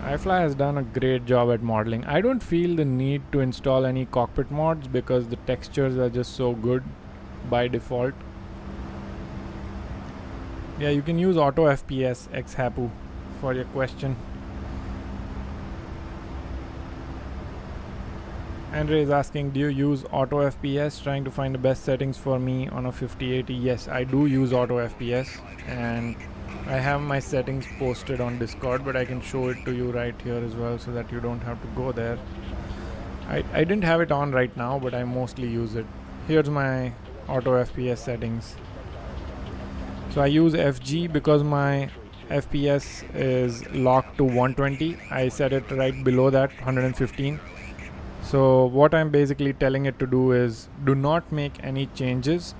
IFLY has done a great job at modeling. I don't feel the need to install any cockpit mods because the textures are just so good by default. Yeah, you can use auto FPS, Xhapu, for your question. Andre is asking, do you use auto FPS? Trying to find the best settings for me on a 5080. Yes, I do use auto FPS, and I have my settings posted on Discord, but I can show it to you right here as well so that you don't have to go there. I didn't have it on right now, but I mostly use it. Here's my auto FPS settings. So I use FG because my FPS is locked to 120. I set it right below that, 115. So what I'm basically telling it to do is do not make any changes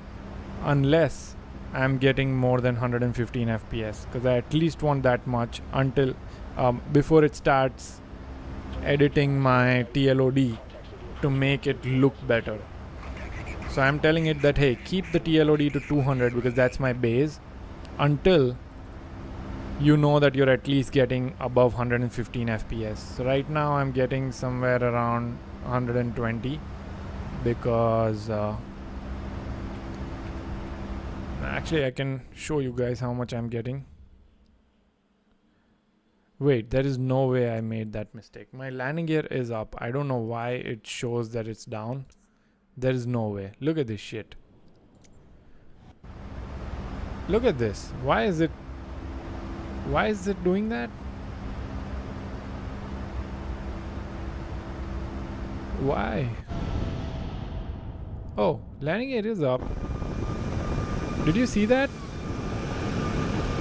unless I'm getting more than 115 FPS, because I at least want that much until before it starts editing my TLOD to make it look better. So I'm telling it that, hey, keep the TLOD to 200 because that's my base until you know that you're at least getting above 115 FPS. So right now I'm getting somewhere around 120 because actually I can show you guys how much I'm getting. Wait, there is no way I made that mistake. My landing gear is up. I don't know why it shows that it's down. There is no way. Look at this shit. Look at this. Why is it doing that? Why? Oh, landing gear is up. Did you see that?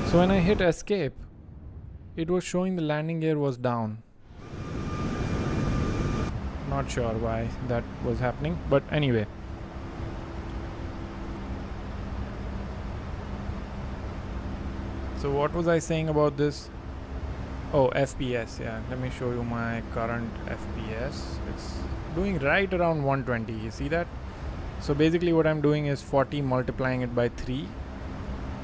So when I hit escape, it was showing the landing gear was down. Not sure why that was happening, but anyway. So what was I saying about this? Oh, FPS. Yeah, let me show you my current FPS. It's doing right around 120. You see that? So basically what I'm doing is 40 multiplying it by 3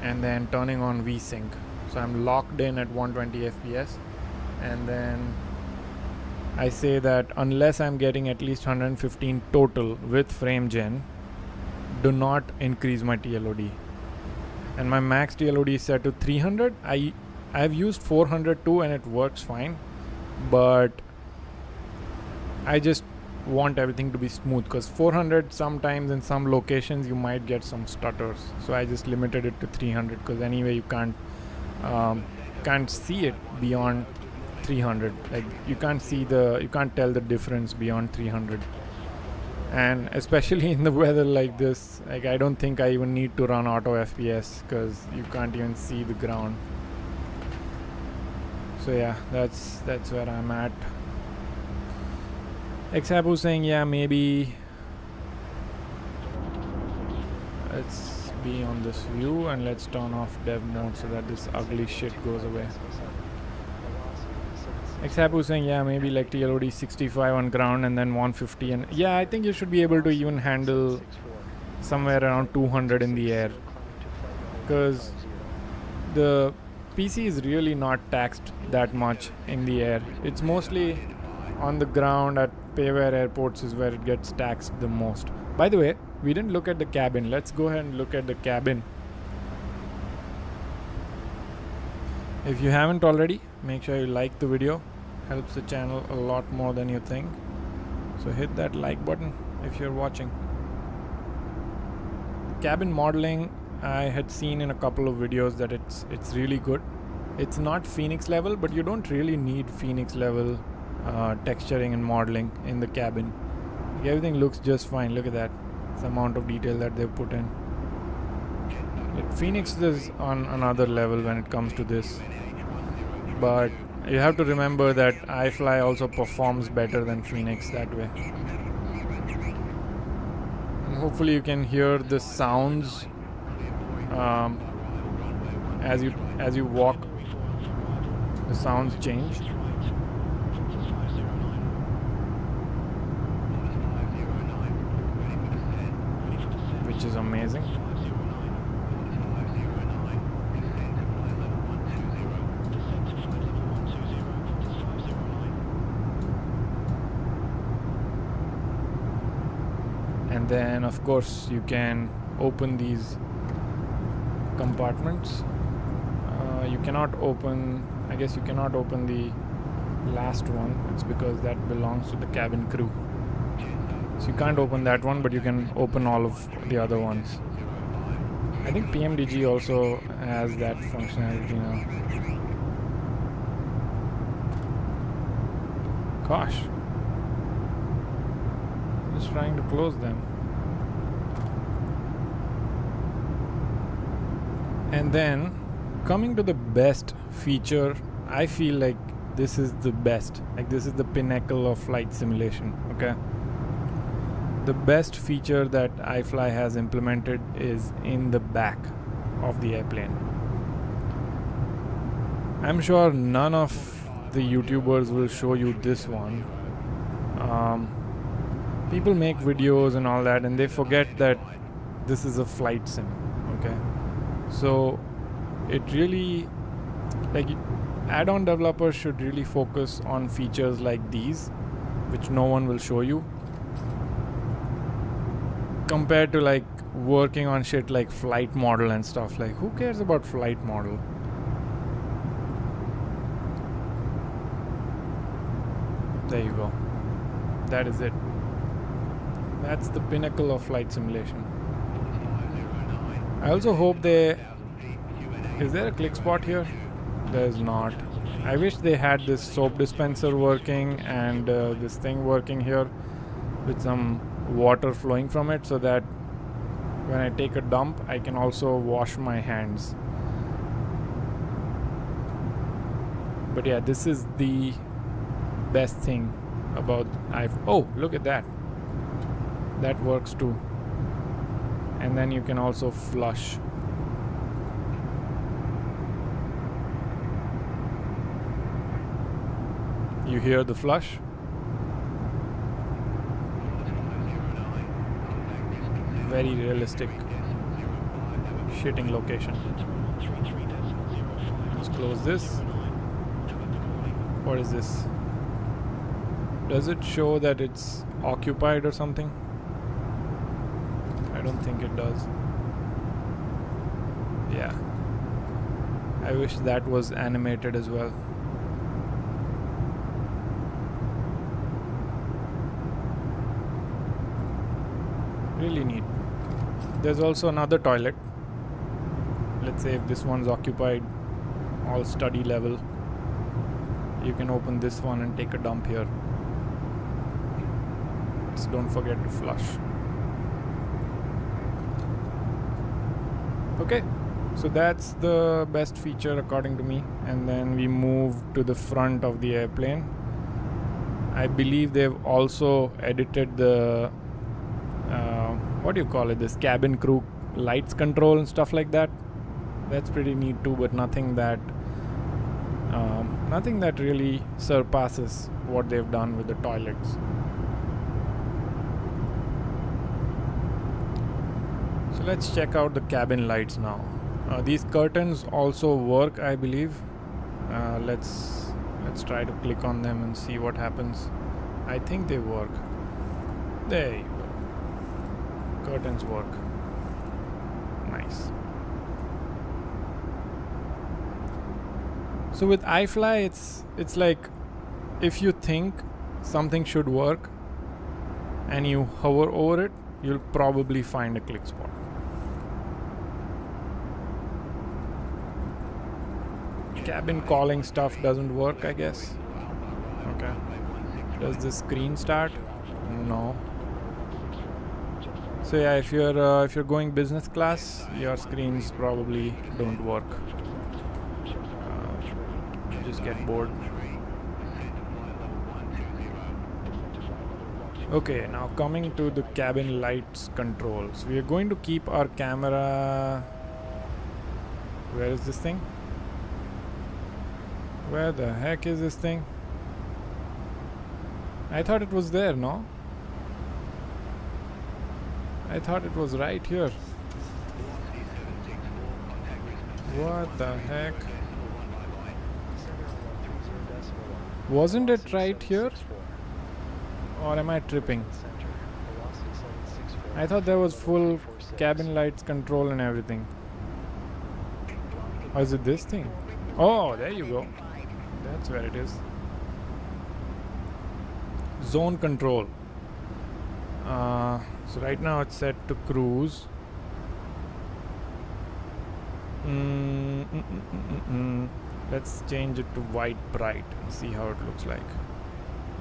and then turning on VSync. So I'm locked in at 120 FPS, and then I say that unless I'm getting at least 115 total with frame gen, do not increase my TLOD. And my max TLOD is set to 300. I've used 400 too and it works fine, but I just want everything to be smooth because 400 sometimes in some locations you might get some stutters. So I just limited it to 300 because anyway you can't see it beyond 300. Like you can't tell the difference beyond 300, and especially in the weather like this, like I don't think I even need to run auto FPS because you can't even see the ground. So yeah, that's where I'm at. Xabu saying, yeah, maybe let's be on this view and let's turn off dev mode so that this ugly shit goes away. Xabu saying, yeah, maybe like TLOD 65 on ground and then 150, and yeah, I think you should be able to even handle somewhere around 200 in the air because the PC is really not taxed that much in the air. It's mostly on the ground at payware airports is where it gets taxed the most. By the way, we didn't look at the cabin. Let's go ahead and look at the cabin. If you haven't already, make sure you like the video. Helps the channel a lot more than you think. So hit that like button if you're watching. Cabin modeling, I had seen in a couple of videos that it's really good. It's not Phoenix level, but you don't really need Phoenix level texturing and modeling in the cabin. Everything looks just fine. Look at that. The amount of detail that they've put in. Phoenix is on another level when it comes to this, but you have to remember that IFLY also performs better than Phoenix that way. And hopefully you can hear the sounds as you walk. The sounds change, which is amazing. And then of course you can open these compartments. You cannot open, I guess you cannot open the last one. It's because that belongs to the cabin crew. So you can't open that one, but you can open all of the other ones. I think pmdg also has that functionality now. Gosh, just trying to close them. And then coming to the best feature, I feel like this is the best. Like, this is the pinnacle of flight simulation. Okay, the best feature that iFly has implemented is in the back of the airplane. I'm sure none of the YouTubers will show you this one. People make videos and all that, and they forget that this is a flight sim. Okay, so it really, like, add-on developers should really focus on features like these, which no one will show you, compared to like working on shit like flight model and stuff. Like, who cares about flight model? There you go. That is it. That's the pinnacle of flight simulation. I also hope they... Is there a click spot here? There's not. I wish they had this soap dispenser working and this thing working here with some water flowing from it, so that when I take a dump I can also wash my hands. But yeah, this is the best thing about oh, look at that. That works too. And then you can also flush. You hear the flush? Very realistic shitting location. Let's close this. What is this? Does it show that it's occupied or something? I don't think it does. Yeah. I wish that was animated as well. Really neat. There's also another toilet. Let's say if this one's occupied, all study level, you can open this one and take a dump here. Just don't forget to flush. Okay, so that's the best feature according to me. And then we move to the front of the airplane. I believe they've also edited the what do you call it, this cabin crew lights control and stuff like that. That's pretty neat too, but nothing that really surpasses what they've done with the toilets. So let's check out the cabin lights now. These curtains also work, I believe. Let's try to click on them and see what happens. I think they work. There you go. Curtains work. Nice. So with iFly, it's like, if you think something should work and you hover over it, you'll probably find a click spot. Cabin calling stuff doesn't work, I guess. Okay. Does the screen start? No. So yeah, if you're going business class, your screens probably don't work. You just get bored. Okay, now coming to the cabin lights controls. We are going to keep our camera... Where is this thing? Where the heck is this thing? I thought it was there, no? I thought it was right here. What the heck? Wasn't it right here? Or am I tripping? I thought there was full cabin lights control and everything. Or is it this thing? Oh, there you go. That's where it is. Zone control. So right now it's set to cruise. Let's change it to white bright and see how it looks like.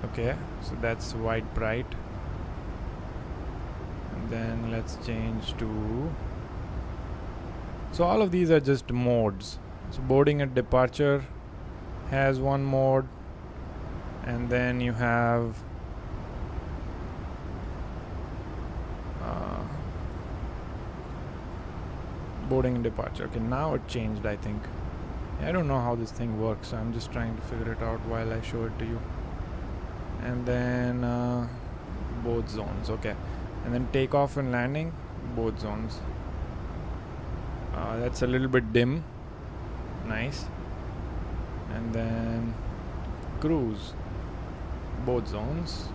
Okay, so that's white bright. And then let's change to... So all of these are just modes. So boarding and departure has one mode. and then you have boarding and departure. Okay, now it changed, I think. I don't know how this thing works, so I'm just trying to figure it out while I show it to you. And then both zones. Okay, and then takeoff and landing, both zones. That's a little bit dim. Nice. And then cruise, both zones.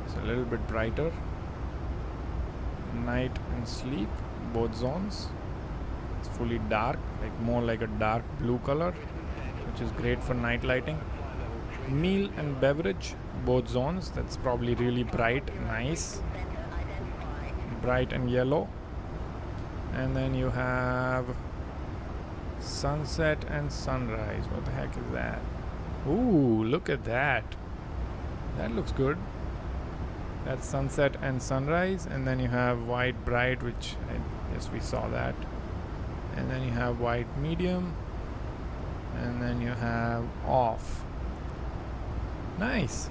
It's a little bit brighter. Night and sleep, both zones. It's fully dark, like more like a dark blue color, which is great for night lighting. Meal and beverage, both zones. That's probably really bright. Nice. Bright and yellow. And then you have sunset and sunrise. What the heck is that? Ooh, look at that. That looks good. That's sunset and sunrise. And then you have white bright, which yes, we saw that. And then you have white medium. And then you have off. Nice.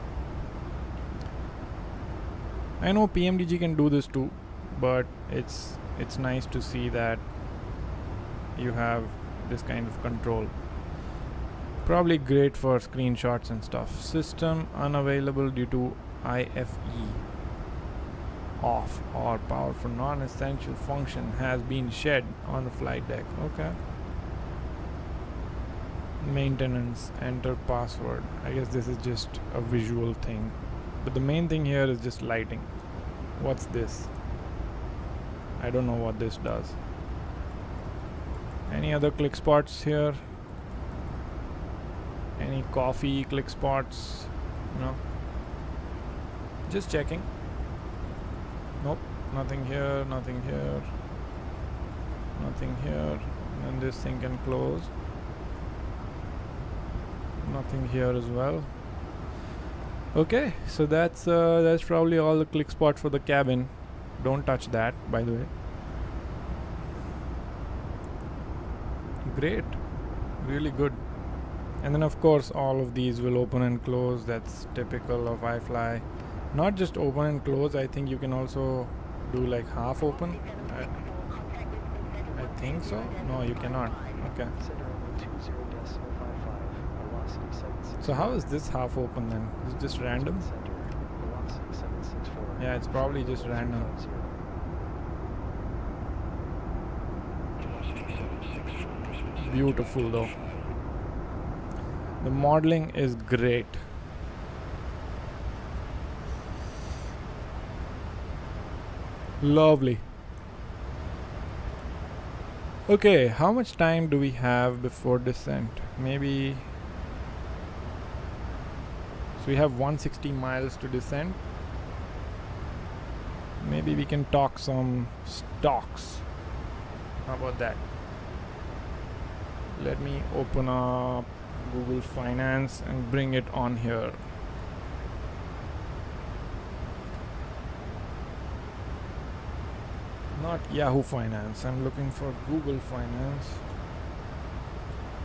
I know pmdg can do this too, but it's nice to see that you have this kind of control. Probably great for screenshots and stuff. System unavailable due to IFE. Off, or power for non-essential function has been shed on the flight deck. Okay. Maintenance, enter password. I guess this is just a visual thing, but the main thing here is just lighting. What's this? I don't know what this does. Any other click spots here? Any coffee click spots? No. Just checking. Nope, nothing here, nothing here, nothing here. And this thing can close. Nothing here as well. Okay, so that's probably all the click spot for the cabin. Don't touch that, by the way. Great, really good. And then of course all of these will open and close. That's typical of IFLY. Not just open and close, I think you can also do like half open. I think so. No, you cannot. Okay. So how is this half open then? Is it just random? Yeah, it's probably just random. Beautiful though. The modeling is great. Lovely. Okay, how much time do we have before descent? Maybe. So we have 160 miles to descend. Maybe we can talk some stocks. How about that? Let me open up Google Finance and bring it on here. Not Yahoo Finance. I'm looking for Google Finance.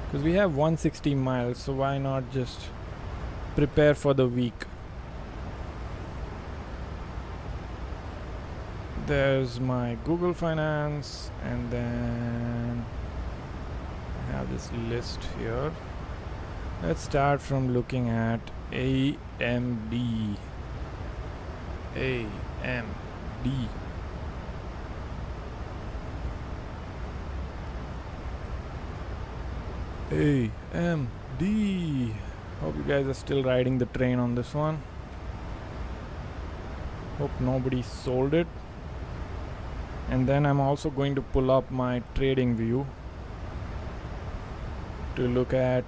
Because we have 160 miles, so why not just prepare for the week? There's my Google Finance, and then I have this list here. Let's start from looking at AMD. AMD. AMD. Hope you guys are still riding the train on this one. Hope nobody sold it. And then I'm also going to pull up my trading view to look at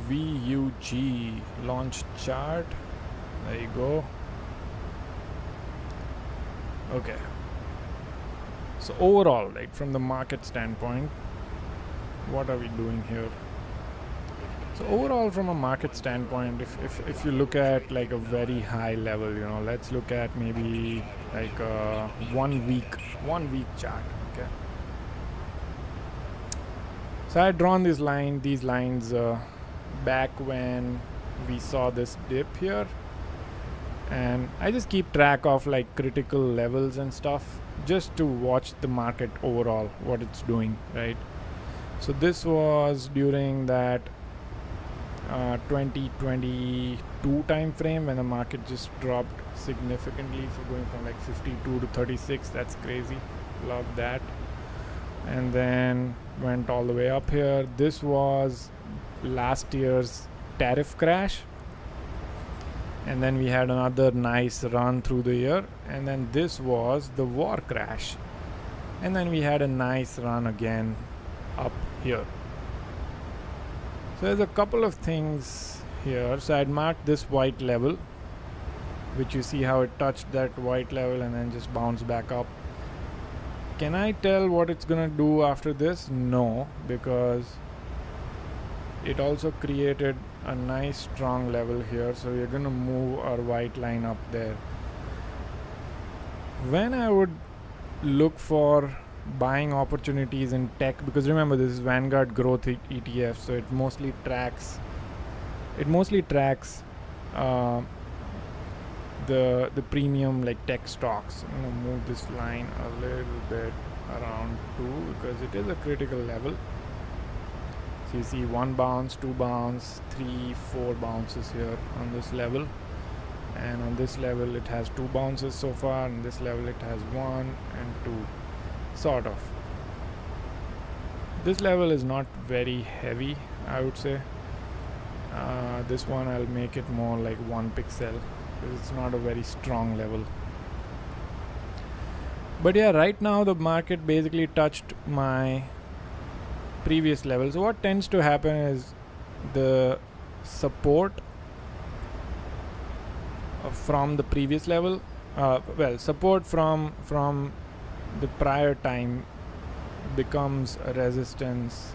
VUG launch chart. There you go. Okay. So overall, like from the market standpoint, what are we doing here? So overall, from a market standpoint, if you look at like a very high level, you know, let's look at maybe like a 1 week chart. Okay. So I had drawn these lines back when we saw this dip here, and I just keep track of like critical levels and stuff just to watch the market overall, what it's doing, right? So this was during that 2022 time frame when the market just dropped significantly, for going from like 52 to 36. That's crazy. Love that. And then went all the way up here. This was last year's tariff crash, and then we had another nice run through the year, and then this was the war crash, and then we had a nice run again up here. So there's a couple of things here. So I'd marked this white level, which you see how it touched that white level and then just bounced back up. Can I tell what it's gonna do after this? No, because it also created a nice strong level here, so we're gonna move our white line up there. When I would look for buying opportunities in tech, because remember this is Vanguard Growth ETF, so it mostly tracks the premium like tech stocks. I'm gonna move this line a little bit around 2 because it is a critical level. So you see 1 bounce, 2 bounce, 3, 4 bounces here on this level, and on this level it has 2 bounces so far, and this level it has 1 and 2, sort of. This level is not very heavy, I would say. This one I'll make it more like 1 pixel because it's not a very strong level. But yeah, right now the market basically touched my previous level. So what tends to happen is the support from the previous level, support from the prior time becomes a resistance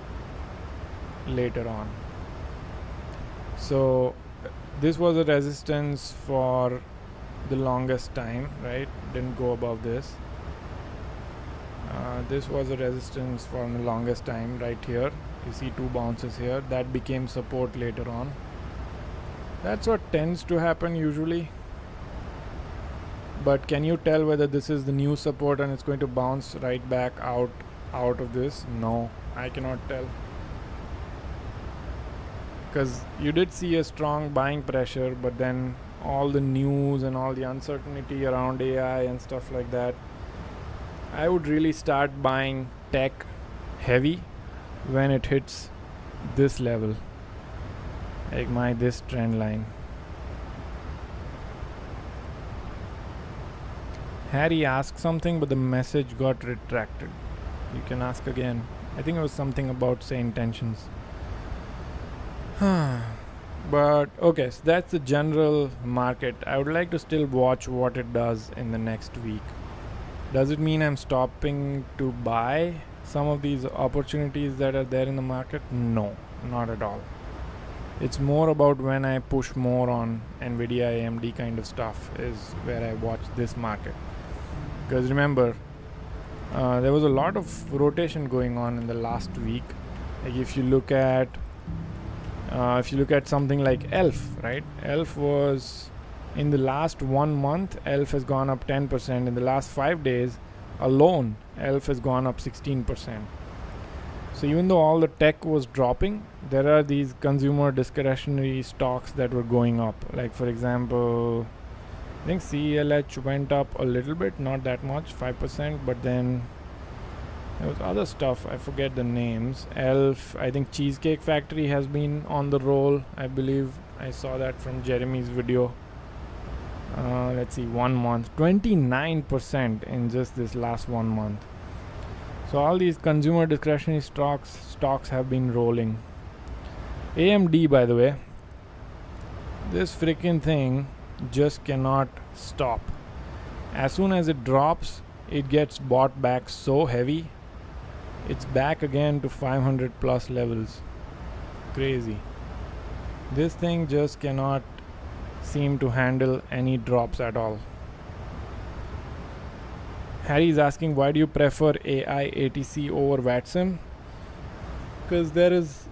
later on. So this was a resistance for the longest time, right? Didn't go above this. This was a resistance for the longest time right here. You see 2 bounces here. That became support later on. That's what tends to happen usually. But can you tell whether this is the new support and it's going to bounce right back out of this? No, I cannot tell. Because you did see a strong buying pressure, but then all the news and all the uncertainty around AI and stuff like that, I would really start buying tech heavy when it hits this level, like this trend line. Harry asked something, but the message got retracted. You can ask again. I think it was something about say intentions. But okay, so that's the general market. I would like to still watch what it does in the next week. Does it mean I'm stopping to buy some of these opportunities that are there in the market? No, not at all. It's more about when I push more on NVIDIA, AMD kind of stuff is where I watch this market. Because remember, there was a lot of rotation going on in the last week. Like if you look at something like ELF, right? ELF was in the last 1 month, ELF has gone up 10%. In the last 5 days alone, ELF has gone up 16%. So even though all the tech was dropping, there are these consumer discretionary stocks that were going up. Like for example, I think CELH went up a little bit, not that much, 5%, but then there was other stuff, I forget the names. ELF, I think Cheesecake Factory has been on the roll, I believe. I saw that from Jeremy's video. Let's see, 1 month, 29% in just this last 1 month. So all these consumer discretionary stocks have been rolling. AMD, by the way, this freaking thing just cannot stop. As soon as it drops, it gets bought back so heavy. It's back again to 500 plus levels. Crazy. This thing just cannot seem to handle any drops at all. Harry is asking, why do you prefer AI ATC over VATSIM? Because there is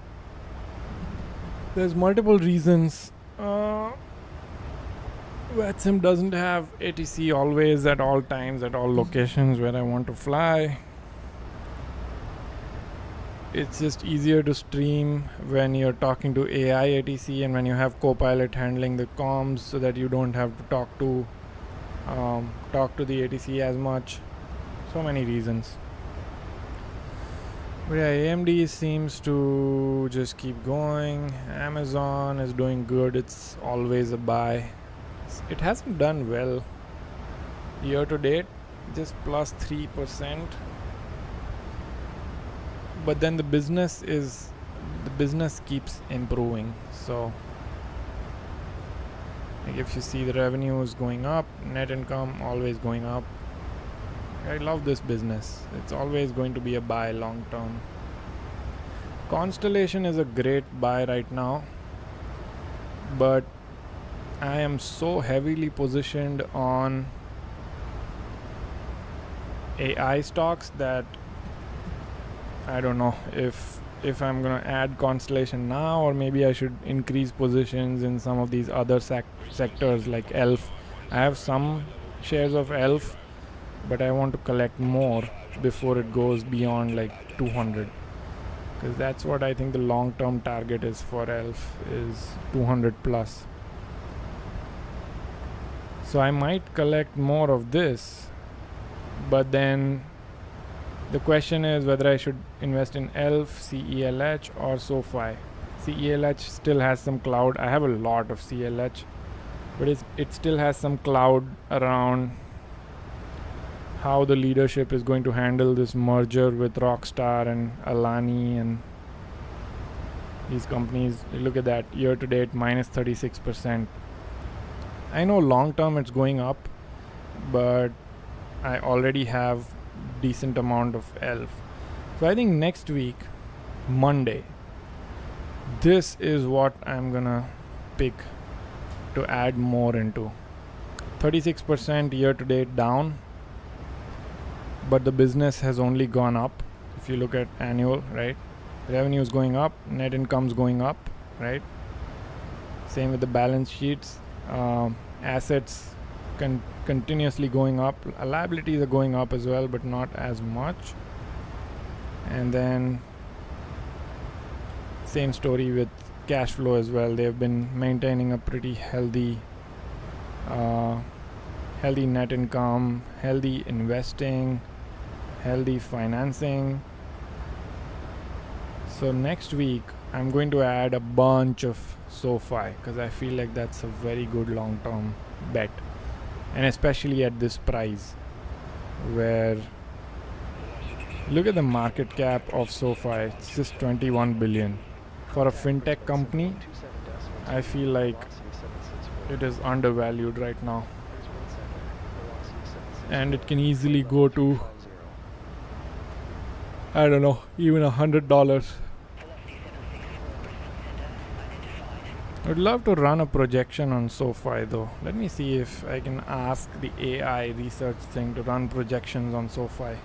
There's multiple reasons. VATSIM doesn't have ATC always at all times, at all locations where I want to fly. It's just easier to stream when you're talking to AI ATC and when you have Copilot handling the comms, so that you don't have to talk to the ATC as much. So many reasons. But yeah, AMD seems to just keep going. Amazon is doing good. It's always a buy. It hasn't done well year to date, just plus 3%. But then the business keeps improving. So like if you see, the revenue is going up, net income always going up. I love this business. It's always going to be a buy long term. Constellation is a great buy right now, but I am so heavily positioned on AI stocks that I don't know if I'm gonna add Constellation now, or maybe I should increase positions in some of these other sectors like ELF. I have some shares of ELF, but I want to collect more before it goes beyond like 200, because that's what I think the long-term target is for ELF, is 200 plus. So I might collect more of this, but then the question is whether I should invest in ELF, CELH or SoFi. CELH still has some cloud. I have a lot of CLH, but it still has some cloud around how the leadership is going to handle this merger with Rockstar and Alani and these companies. Look at that, year to date minus 36%. I know long term it's going up, but I already have decent amount of ELF. So I think next week, Monday, this is what I'm gonna pick to add more into. 36% year to date down, but the business has only gone up. If you look at annual, right, revenue is going up, net income's going up, right? Same with the balance sheets. Assets continuously going up. Liabilities are going up as well, but not as much. And then same story with cash flow as well. They've been maintaining a pretty healthy net income, healthy investing, healthy financing. So next week I'm going to add a bunch of SoFi, because I feel like that's a very good long-term bet, and especially at this price, where look at the market cap of SoFi. It's just 21 billion. For a fintech company, I feel like it is undervalued right now, and it can easily go to, I don't know, even $100. I would love to run a projection on SoFi though. Let me see if I can ask the AI research thing to run projections on SoFi.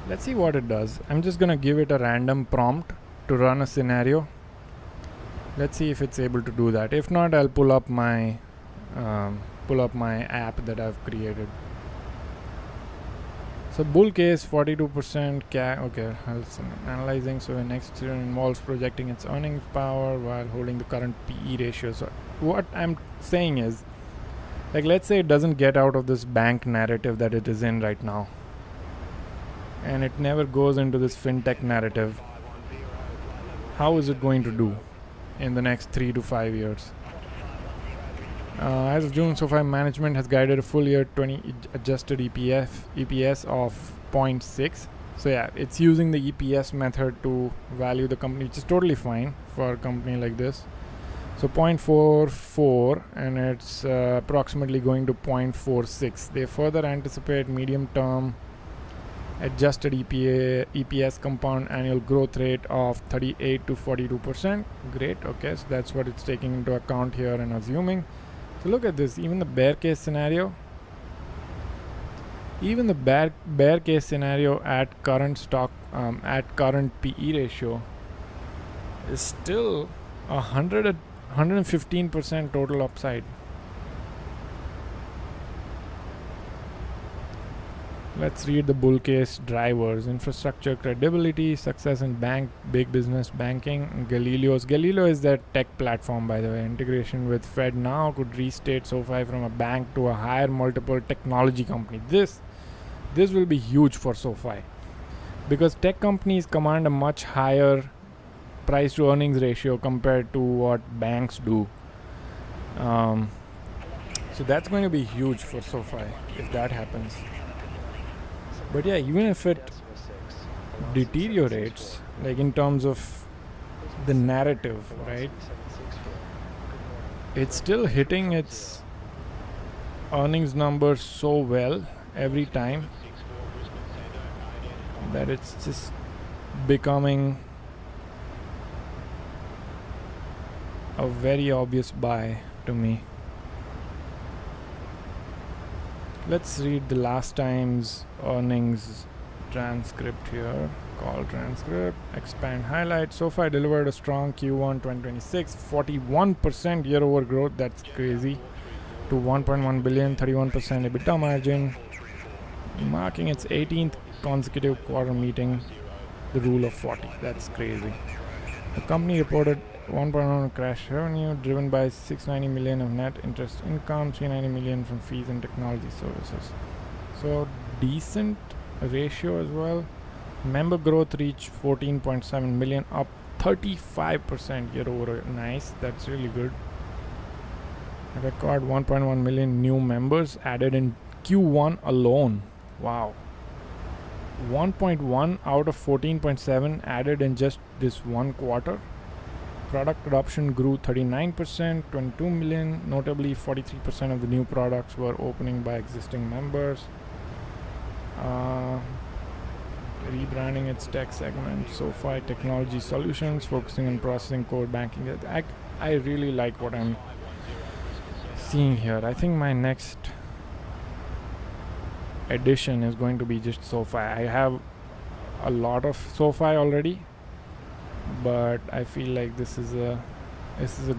Let's see what it does. I'm just gonna give it a random prompt to run a scenario. Let's see if it's able to do that. If not, I'll pull up my app that I've created. So bull case 42% okay, analyzing. So the next year involves projecting its earnings power while holding the current PE ratio. So what I'm saying is, like, let's say it doesn't get out of this bank narrative that it is in right now, and it never goes into this fintech narrative. How is it going to do in the next 3 to 5 years? As of June, SoFi management has guided a full year 20 adjusted EPS of 0.6. So yeah, it's using the EPS method to value the company, which is totally fine for a company like this. So 0.44, and it's approximately going to 0.46. They further anticipate medium-term adjusted EPS compound annual growth rate of 38 to 42%. Great. Okay, so that's what it's taking into account here and assuming. So look at this. Even the bear case scenario. Even the bear case scenario at current stock, at current PE ratio, is still 115% total upside. Let's read the bull case drivers: infrastructure credibility, success in big business banking, Galileo is their tech platform, by the way. Integration with Fed now could restate SoFi from a bank to a higher multiple technology company. This will be huge for SoFi, because tech companies command a much higher price to earnings ratio compared to what banks do. So that's going to be huge for SoFi if that happens. But yeah, even if it deteriorates, like in terms of the narrative, right, it's still hitting its earnings numbers so well every time that it's just becoming a very obvious buy to me. Let's read the last time's earnings transcript here. Call transcript, expand highlights. SoFi delivered a strong Q1 2026, 41% year-over growth. That's crazy. To 1.1 billion, 31% EBITDA margin, marking its 18th consecutive quarter meeting the rule of 40. That's crazy. The company reported 1.1 cash revenue driven by 690 million of net interest income, 390 million from fees and technology services. So decent ratio as well. Member growth reached 14.7 million, up 35% year over. Nice, that's really good. A record 1.1 million new members added in Q1 alone. Wow. 1.1 out of 14.7 added in just this one quarter. Product adoption grew 39%, 22 million. Notably, 43% of the new products were opening by existing members. Rebranding its tech segment, SoFi Technology Solutions, focusing on processing core banking. I really like what I'm seeing here. I think my next edition is going to be just SoFi. I have a lot of SoFi already, but I feel like this is a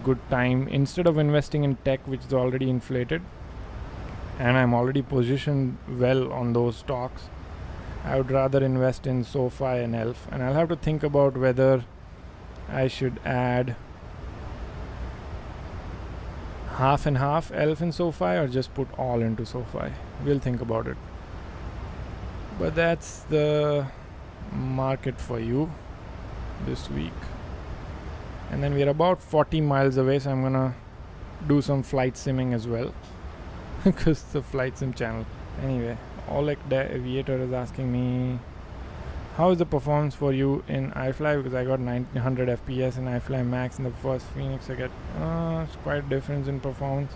good time. Instead of investing in tech, which is already inflated, and I'm already positioned well on those stocks, I would rather invest in SoFi and ELF. And I'll have to think about whether I should add half and half ELF and SoFi, or just put all into SoFi. We'll think about it. But that's the market for you this week. And then we're about 40 miles away, so I'm gonna do some flight simming as well because the flight sim channel. Anyway, Oleg the Aviator is asking me, how is the performance for you in IFLY? Because I got 900 FPS in IFLY Max in the first Phoenix. I get it's quite a difference in performance.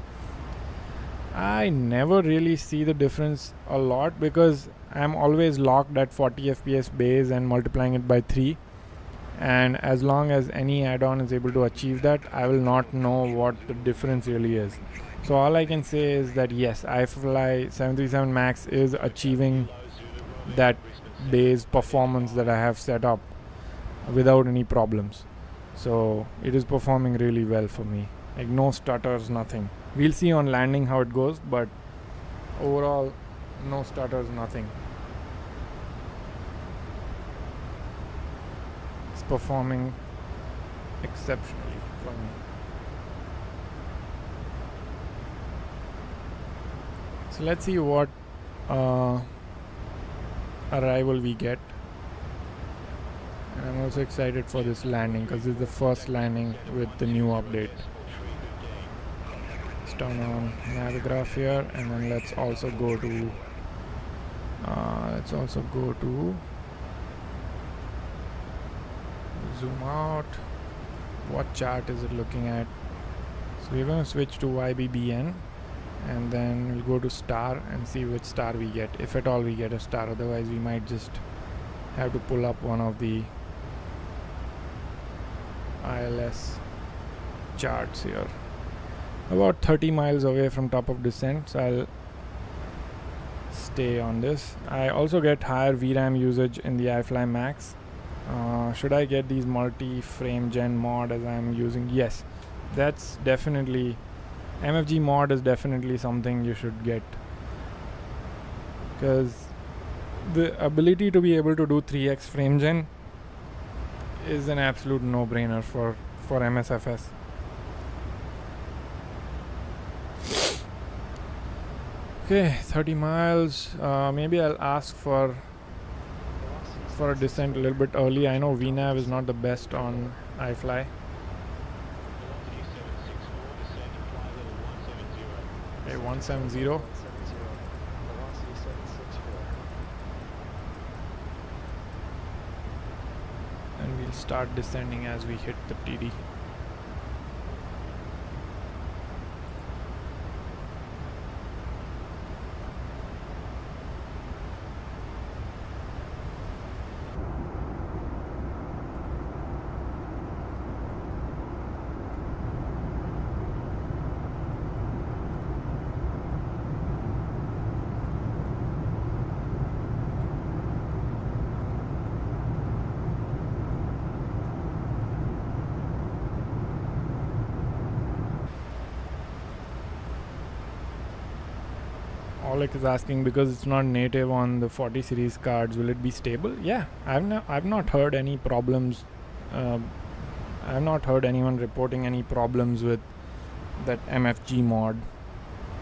I never really see the difference a lot because I'm always locked at 40 FPS base and multiplying it by 3. And as long as any add-on is able to achieve that, I will not know what the difference really is. So all I can say is that yes, IFLY 737 Max is achieving that base performance that I have set up without any problems. So it is performing really well for me. Like no stutters, nothing. We'll see on landing how it goes, but overall, no stutters, nothing. It's performing exceptionally for me. So let's see what arrival we get. And I'm also excited for this landing because this is the first landing with the new update. Let's turn on Navigraph here, and then let's also go to Let's also go to zoom out. What chart is it looking at? So we're going to switch to YBBN, and then we'll go to star and see which star we get, if at all we get a star. Otherwise we might just have to pull up one of the ILS charts here. About 30 miles away from top of descent, so I'll stay on this. I also get higher VRAM usage in the IFLY MAX. Should I get these multi-frame gen mod as I'm using? Yes, that's definitely, MFG mod is definitely something you should get, because the ability to be able to do 3x frame gen is an absolute no-brainer for MSFS. Okay, 30 miles. Maybe I'll ask for a descent a little bit early. I know VNAV is not the best on iFly. Okay, 170. Velocity 764. And we'll start descending as we hit the TD. Oleg is asking, because it's not native on the 40 series cards, will it be stable? Yeah, I've not heard any problems. I've not heard anyone reporting any problems with that MFG mod.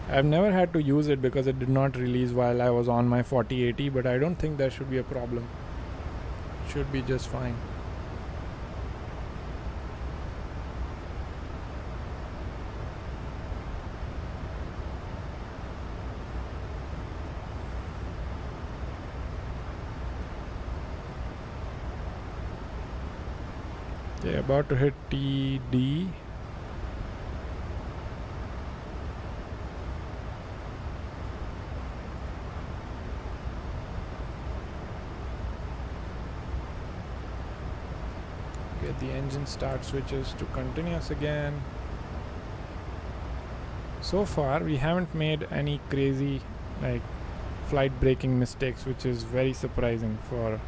I've never had to use it because it did not release while I was on my 4080, but I don't think there should be a problem. Should be just fine. Okay, about to hit TD. Get the engine start switches to continuous again. So far we haven't made any crazy like flight breaking mistakes, which is very surprising for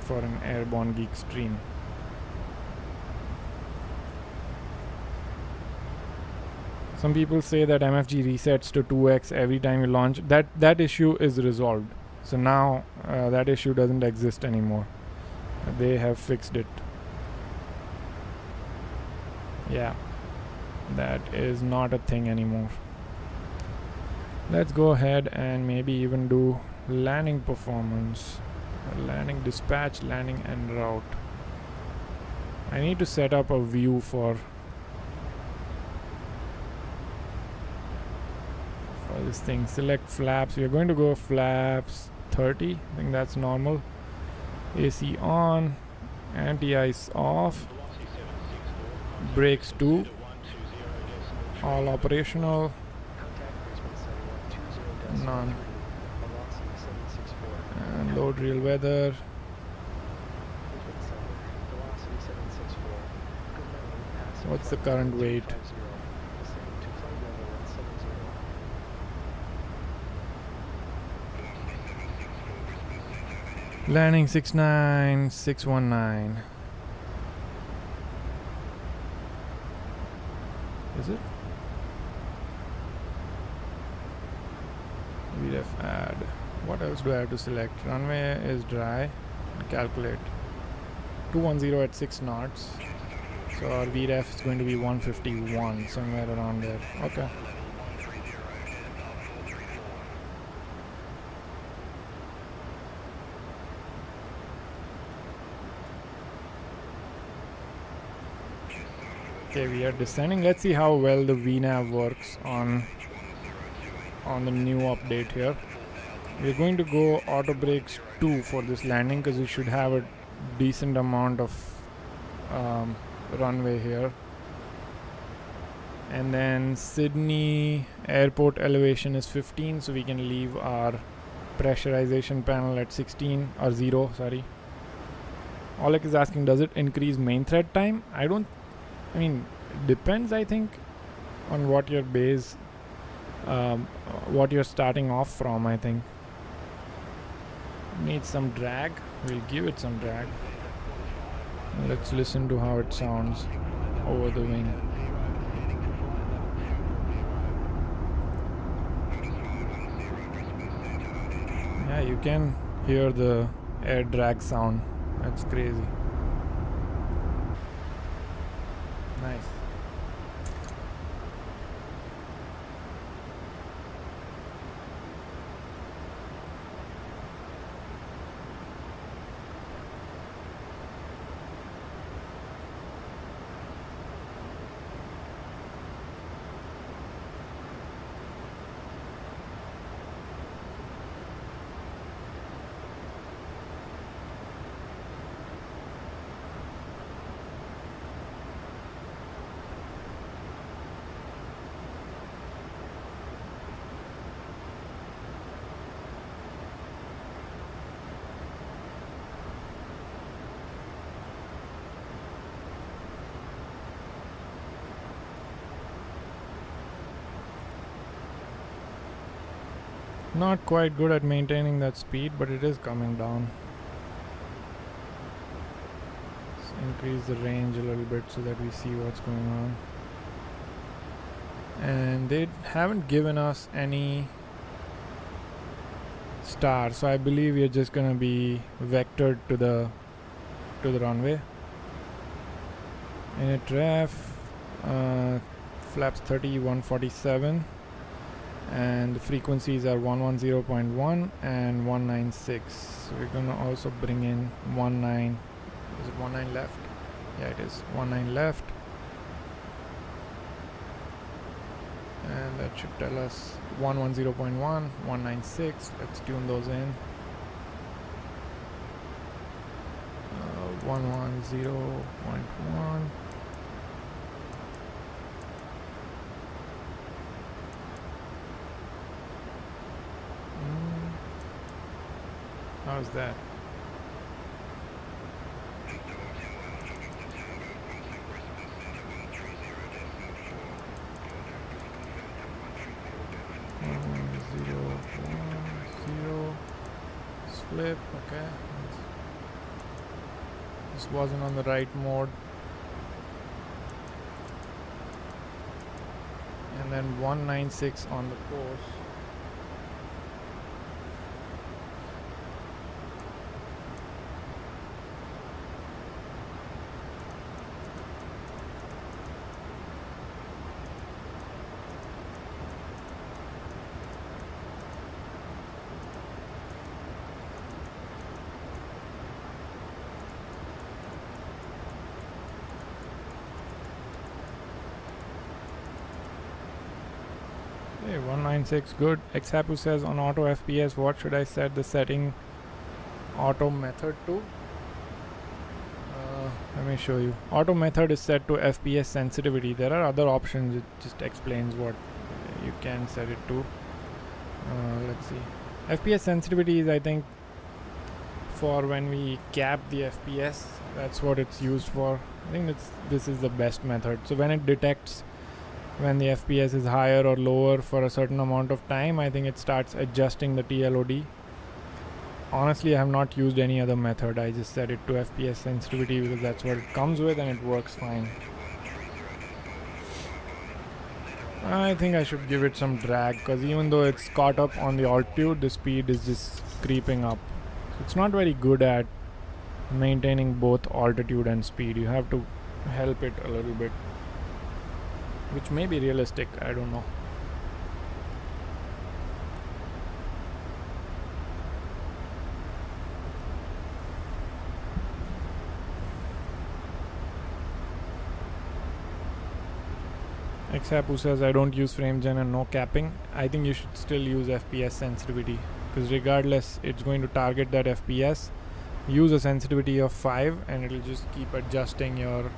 an airborne geek stream. Some people say that MFG resets to 2x every time you launch. That issue is resolved. So now that issue doesn't exist anymore. They have fixed it. Yeah, that is not a thing anymore. Let's go ahead and maybe even do landing performance, landing dispatch, landing en route. I need to set up a view for this thing. Select flaps. We are going to go flaps 30. I think that's normal. AC on, anti-ice off, brakes 2, all operational, none, and load real weather. What's the current weight? Landing 69619. Is it? VREF add. What else do I have to select? Runway is dry. Calculate. 210 at 6 knots. So our VREF is going to be 151, somewhere around there. Okay. Okay, we are descending. Let's see how well the VNAV works on the new update here. We're going to go auto brakes 2 for this landing because we should have a decent amount of runway here. And then Sydney airport elevation is 15, so we can leave our pressurization panel at 16 or 0, sorry. Oleg is asking, does it increase main thread time? I mean, it depends, I think, on what your base, what you're starting off from, I think. Needs some drag, we'll give it some drag. Let's listen to how it sounds over the wing. Yeah, you can hear the air drag sound. That's crazy. Nice. Not quite good at maintaining that speed, but it is coming down. Let's increase the range a little bit so that we see what's going on. And they haven't given us any stars, so I believe we're just gonna be vectored to the runway. Init ref, flaps 30, 147. And the frequencies are 110.1 and 196. So we're gonna also bring in 19. Is it 19 left? Yeah, it is 19 left. And that should tell us 110.1, 196. Let's tune those in. 110.1. How's that? Flip, okay. This wasn't on the right mode. And then 196 on the course. Okay, 196, good. Xhapu says on auto FPS, what should I set the setting auto method to? Let me show you. Auto method is set to FPS sensitivity. There are other options. It just explains what you can set it to. Let's see. FPS sensitivity is, I think, for when we cap the FPS. That's what it's used for. I think this is the best method. So when it detects when the FPS is higher or lower for a certain amount of time, I think it starts adjusting the TLOD. Honestly, I have not used any other method. I just set it to FPS sensitivity because that's what it comes with and it works fine. I think I should give it some drag because even though it's caught up on the altitude, the speed is just creeping up. So it's not very good at maintaining both altitude and speed. You have to help it a little bit, which may be realistic, I don't know. Xhapu says I don't use frame gen and no capping. I think you should still use FPS sensitivity because regardless it's going to target that FPS. Use a sensitivity of 5 and it'll just keep adjusting your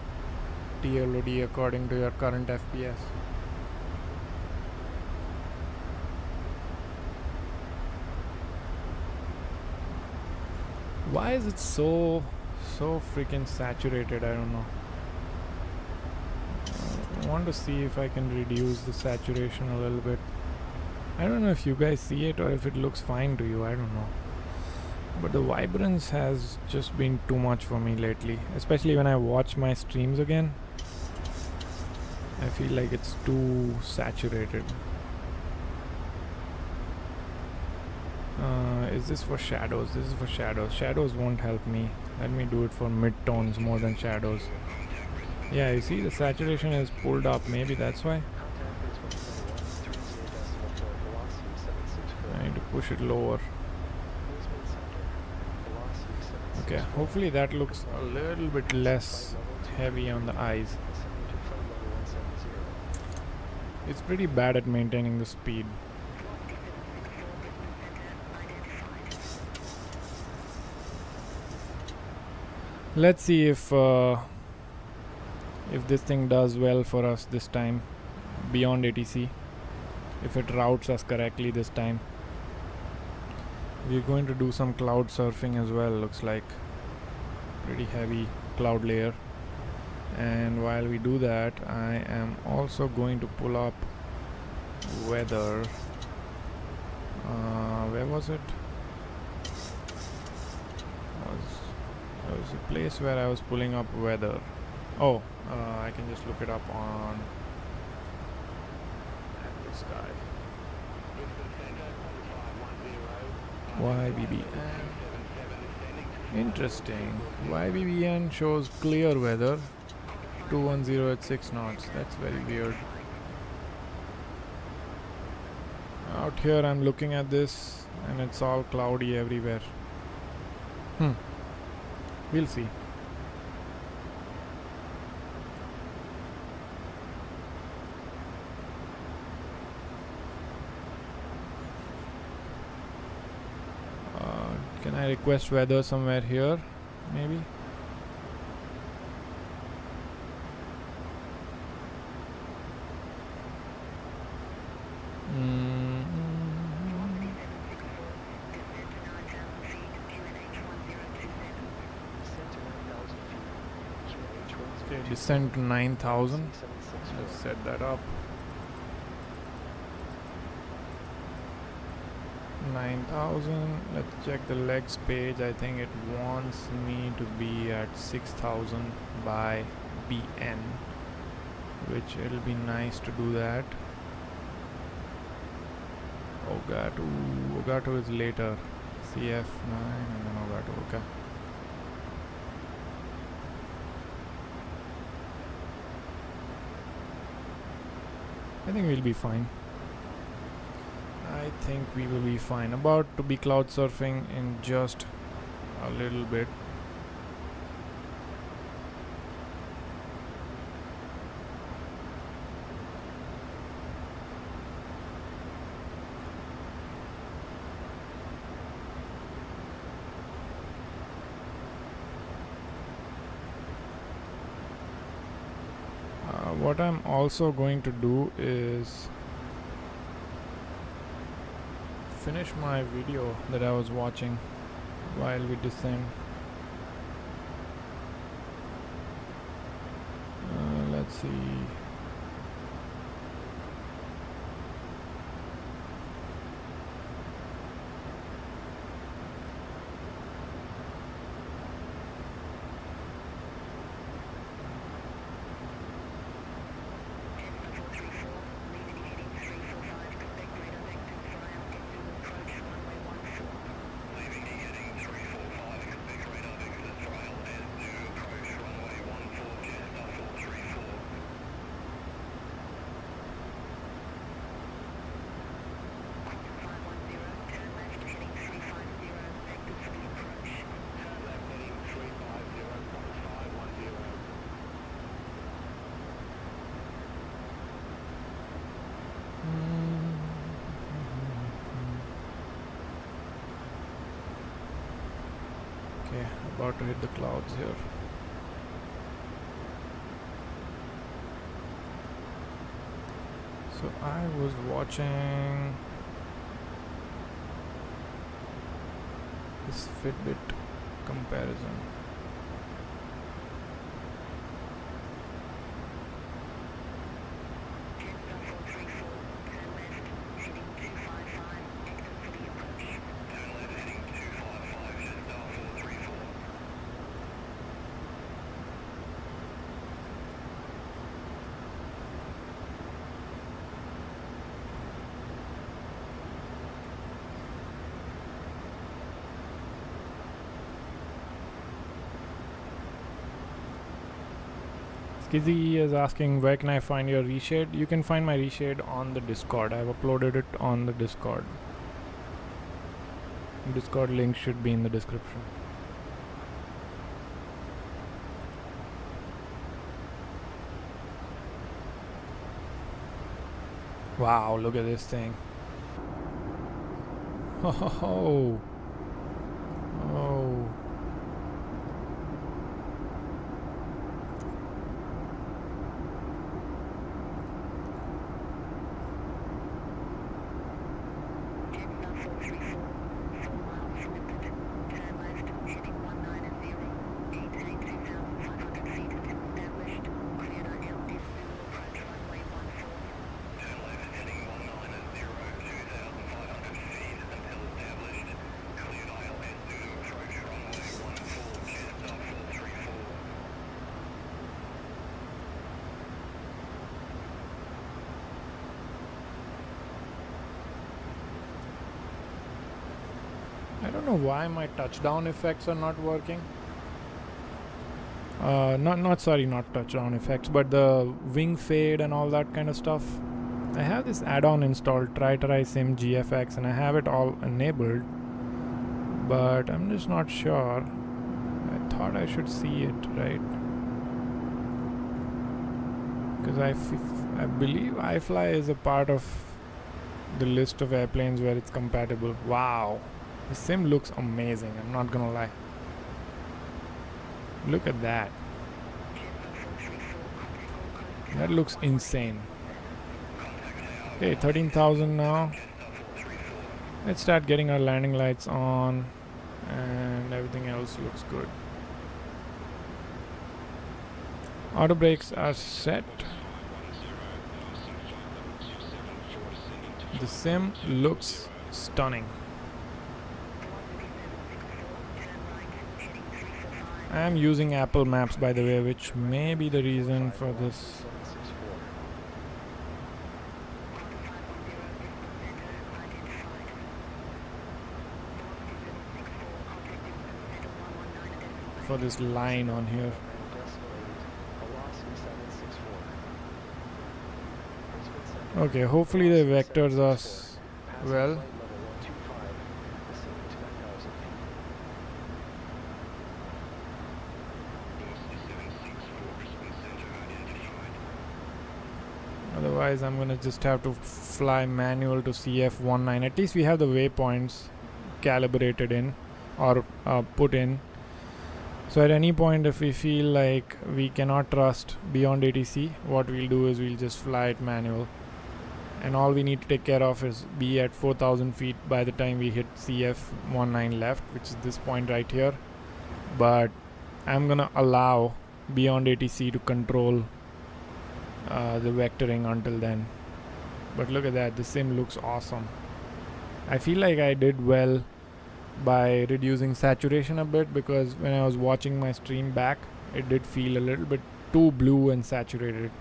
TLOD according to your current FPS. Why is it so freaking saturated? I don't know. I want to see if I can reduce the saturation a little bit. I don't know if you guys see it or if it looks fine to you. I don't know. But the vibrance has just been too much for me lately, especially when I watch my streams again. I feel like it's too saturated. Is this for shadows? This is for shadows. Shadows won't help me. Let me do it for mid-tones more than shadows. Yeah, you see the saturation is pulled up. Maybe that's why. I need to push it lower. Okay, hopefully that looks a little bit less heavy on the eyes. It's pretty bad at maintaining the speed. Let's see if this thing does well for us this time beyond ATC, if it routes us correctly this time. We're going to do some cloud surfing as well, looks like. Pretty heavy cloud layer. And while we do that, I am also going to pull up weather. Where was it? There was a place where I was pulling up weather. Oh, I can just look it up on this guy. YBBN. Interesting. YBBN shows clear weather. 210 at 6 knots. That's very weird. Out here I'm looking at this and it's all cloudy everywhere. We'll see. Can I request weather somewhere here? Maybe? Okay, descend to 9,000. Let's set that up. 9,000. Let's check the legs page. I think it wants me to be at 6,000 by BN, which it'll be nice to do that. Ogato is later. CF9 and then Ogato. Okay. I think we'll be fine. I think we will be fine. About to be cloud surfing in just a little bit. What I'm also going to do is finish my video that I was watching while we descend. Let's see. Okay, about to hit the clouds here. So I was watching this Fitbit comparison. Skizzy is asking where can I find your reshade. You can find my reshade on the Discord. I've uploaded it on the Discord. Discord link should be in the description. Wow, look at this thing. Oh, oh. I don't know why my touchdown effects are not working. Not touchdown effects, but the wing fade and all that kind of stuff. I have this add-on installed, Try Sim GFX, and I have it all enabled, but I'm just not sure. I thought I should see it, right? Because I believe IFLY is a part of the list of airplanes where it's compatible. Wow, the sim looks amazing, I'm not gonna lie. Look at that. That looks insane. Okay, 13,000 now. Let's start getting our landing lights on, and everything else looks good. Auto brakes are set. The sim looks stunning. I am using Apple Maps, by the way, which may be the reason for this. For this line on here. Okay, hopefully the vectors are well. Otherwise I'm gonna just have to fly manual to CF19. At least we have the waypoints calibrated in or put in. So at any point if we feel like we cannot trust beyond ATC, what we'll do is we'll just fly it manual. And all we need to take care of is be at 4,000 feet by the time we hit CF19 left, which is this point right here. But I'm gonna allow beyond ATC to control the vectoring until then. But look at that, the sim looks awesome. I feel like I did well by reducing saturation a bit, because when I was watching my stream back, it did feel a little bit too blue and saturated.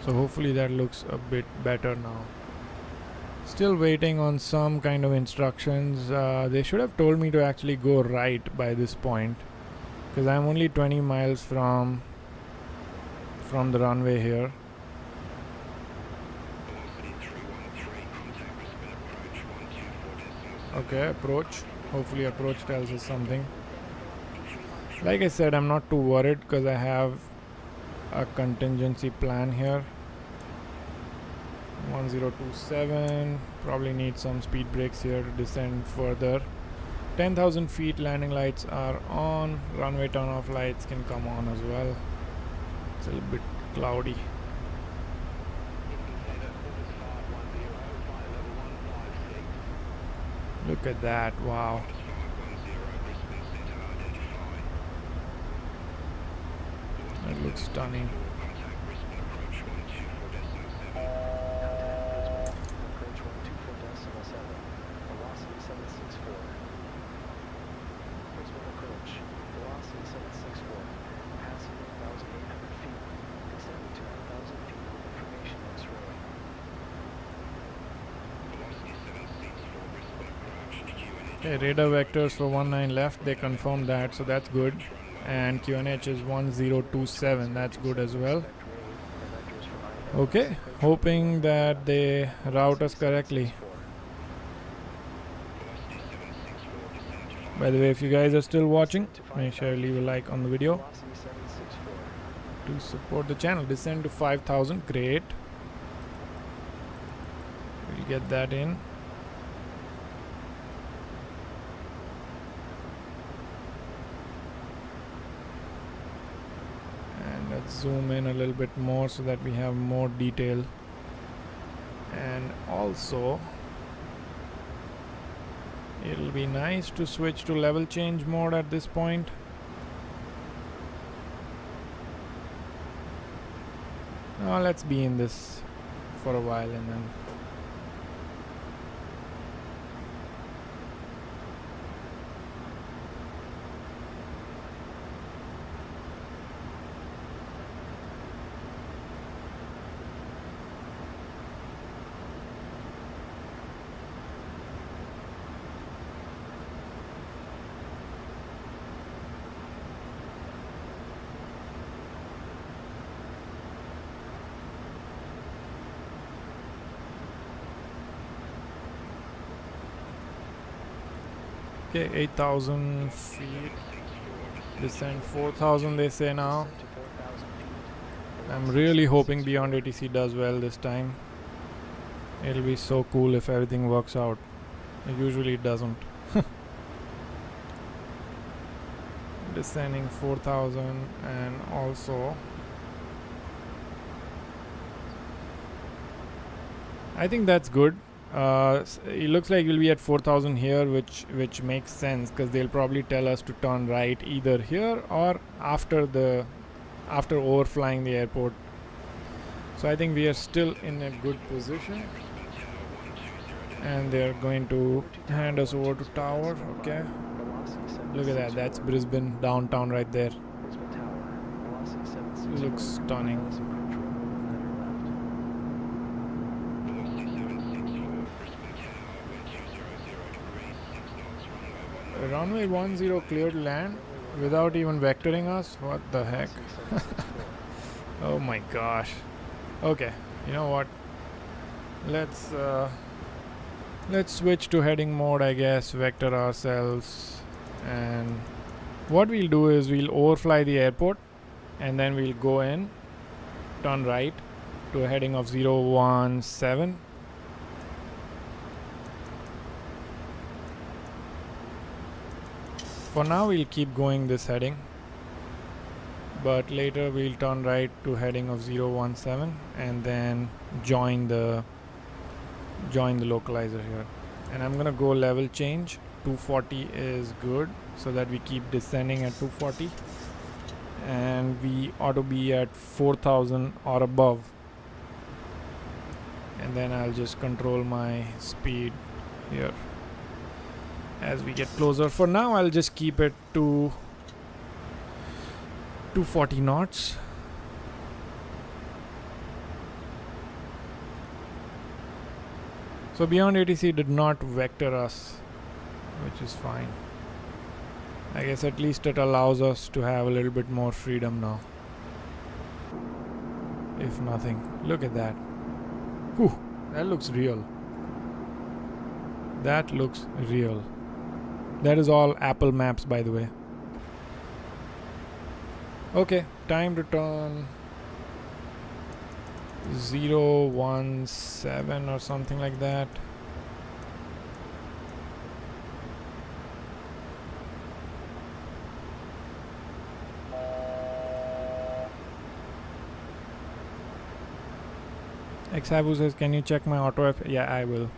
So hopefully that looks a bit better now. Still waiting on some kind of instructions. They should have told me to actually go right by this point, because I'm only 20 miles from the runway here. Okay, approach. Hopefully approach tells us something. Like I said, I'm not too worried because I have a contingency plan here. 1027. Probably need some speed brakes here to descend further. 10,000 feet, landing lights are on. Runway turn off lights can come on as well. It's a little bit cloudy. Look at that, wow. That looks stunning. Approach 124.7. Velocity 764. Brisbane approach. Velocity 764. Passing 1,800 feet. Descending to 9,000 feet. Information X-ray. Okay, radar vectors for 19 left, they confirmed that, so that's good. And QNH is 1027, that's good as well. Okay, hoping that they route us correctly. By the way, if you guys are still watching, make sure you leave a like on the video Velocity 764. to support the channel. Descend to 5,000, great. We'll get that in. And let's zoom in a little bit more so that we have more detail. And also, it'll be nice to switch to level change mode at this point. Now let's be in this for a while and then okay, 8,000 feet, descend 4,000 they say now. Descend to 4,000 feet. I'm really hoping Beyond ATC does well this time. It'll be so cool if everything works out. Usually it doesn't. Descending 4,000 and also I think that's good. It looks like we'll be at 4,000 here, which makes sense because they'll probably tell us to turn right either here or after overflying the airport. So I think we are still in a good position, and they're going to hand us over to tower. Okay, look at that. That's Brisbane downtown right there. Brisbane Tower. Velocity 764. Looks stunning. Runway 10 cleared land without even vectoring us. What the heck? Oh my gosh. Okay, you know what? Let's switch to heading mode, I guess. Vector ourselves, and what we'll do is we'll overfly the airport, and then we'll go in, turn right to a heading of 017. For now we'll keep going this heading, but later we'll turn right to heading of 017 and then join the localizer here. And I'm gonna go level change. 240 is good, so that we keep descending at 240, and we ought to be at 4,000 or above, and then I'll just control my speed here as we get closer. For now I'll just keep it to 240 knots. So Beyond ATC did not vector us, which is fine. I guess at least it allows us to have a little bit more freedom now, if nothing. Look at that. Whew, that looks real. That looks real. That is all Apple Maps, by the way. Okay, time to turn 017 or something like that. Xabu says, can you check my auto F? Yeah, I will.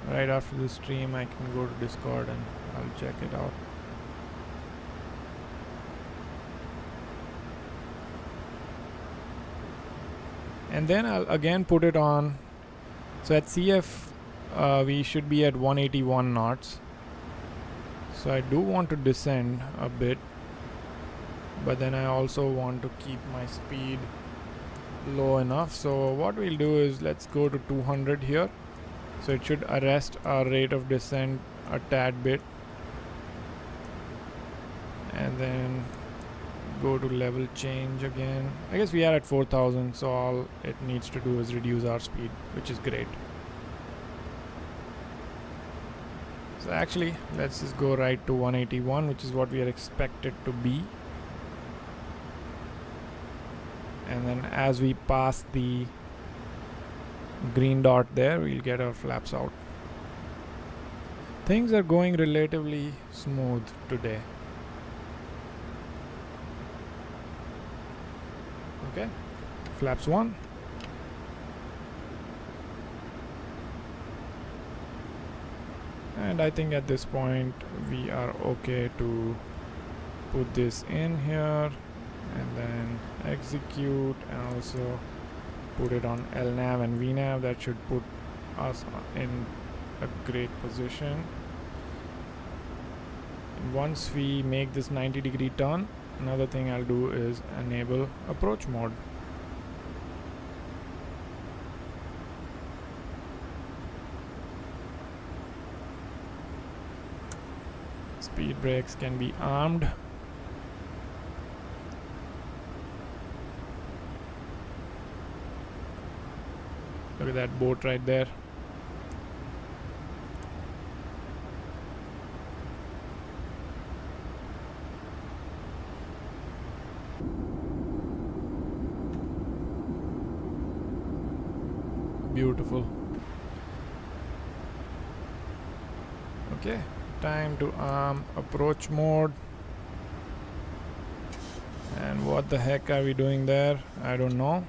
Right after the stream, I can go to Discord and I'll check it out. And then I'll again put it on. So at CF, we should be at 181 knots. So I do want to descend a bit, but then I also want to keep my speed low enough. So what we'll do is let's go to 200 here. So it should arrest our rate of descent a tad bit, and then go to level change again. I guess we are at 4000, so all it needs to do is reduce our speed, which is great. So actually, let's just go right to 181, which is what we are expected to be. And then as we pass the green dot there, we'll get our flaps out. Things are going relatively smooth today. Okay, flaps 1. And I think at this point we are okay to put this in here and then execute, and also put it on LNAV and VNAV. That should put us in a great position. And once we make this 90-degree turn, another thing I'll do is enable approach mode. Speed brakes can be armed. Look at that boat right there. Beautiful. Okay, time to arm approach mode. And what the heck are we doing there? I don't know.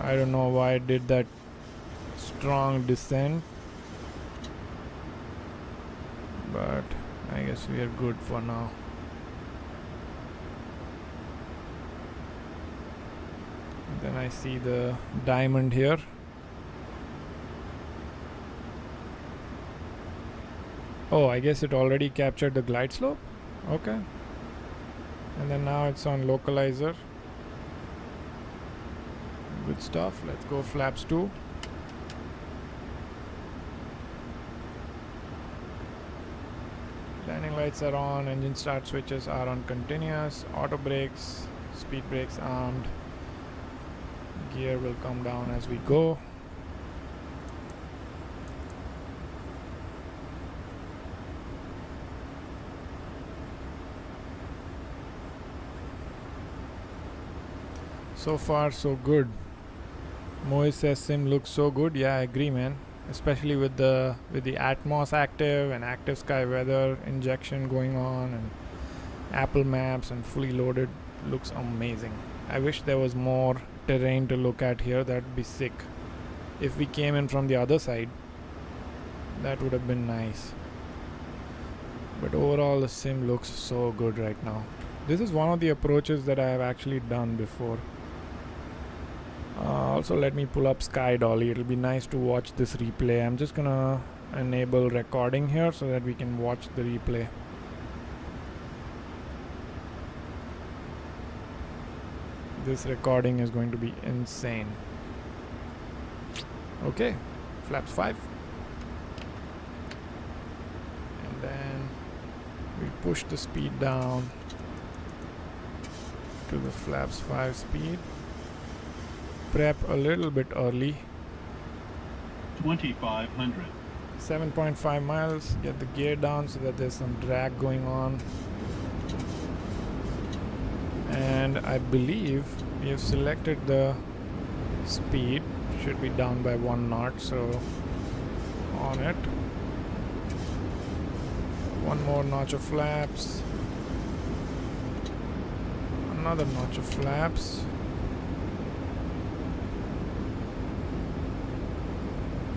I don't know why it did that strong descent, but I guess we are good for now. Then I see the diamond here. Oh, I guess it already captured the glide slope. Okay. And then now it's on localizer. Good stuff. Let's go flaps 2. Landing lights are on, engine start switches are on continuous, auto brakes, speed brakes armed. Gear will come down as we go. So far so good. Moise says sim looks so good. Yeah, I agree, man. Especially with the Atmos active and active sky weather injection going on and Apple Maps and fully loaded, looks amazing. I wish there was more terrain to look at here. That'd be sick. If we came in from the other side, that would have been nice. But overall the sim looks so good right now. This is one of the approaches that I have actually done before. Also, let me pull up Sky Dolly. It'll be nice to watch this replay. I'm just gonna enable recording here so that we can watch the replay. This recording is going to be insane. Okay, flaps 5. And then we push the speed down to the flaps 5 speed. Prep a little bit early. 2500. 7.5 miles. Get the gear down so that there's some drag going on. And I believe we have selected the speed, should be down by 1 knot, so on it. One more notch of flaps, another notch of flaps,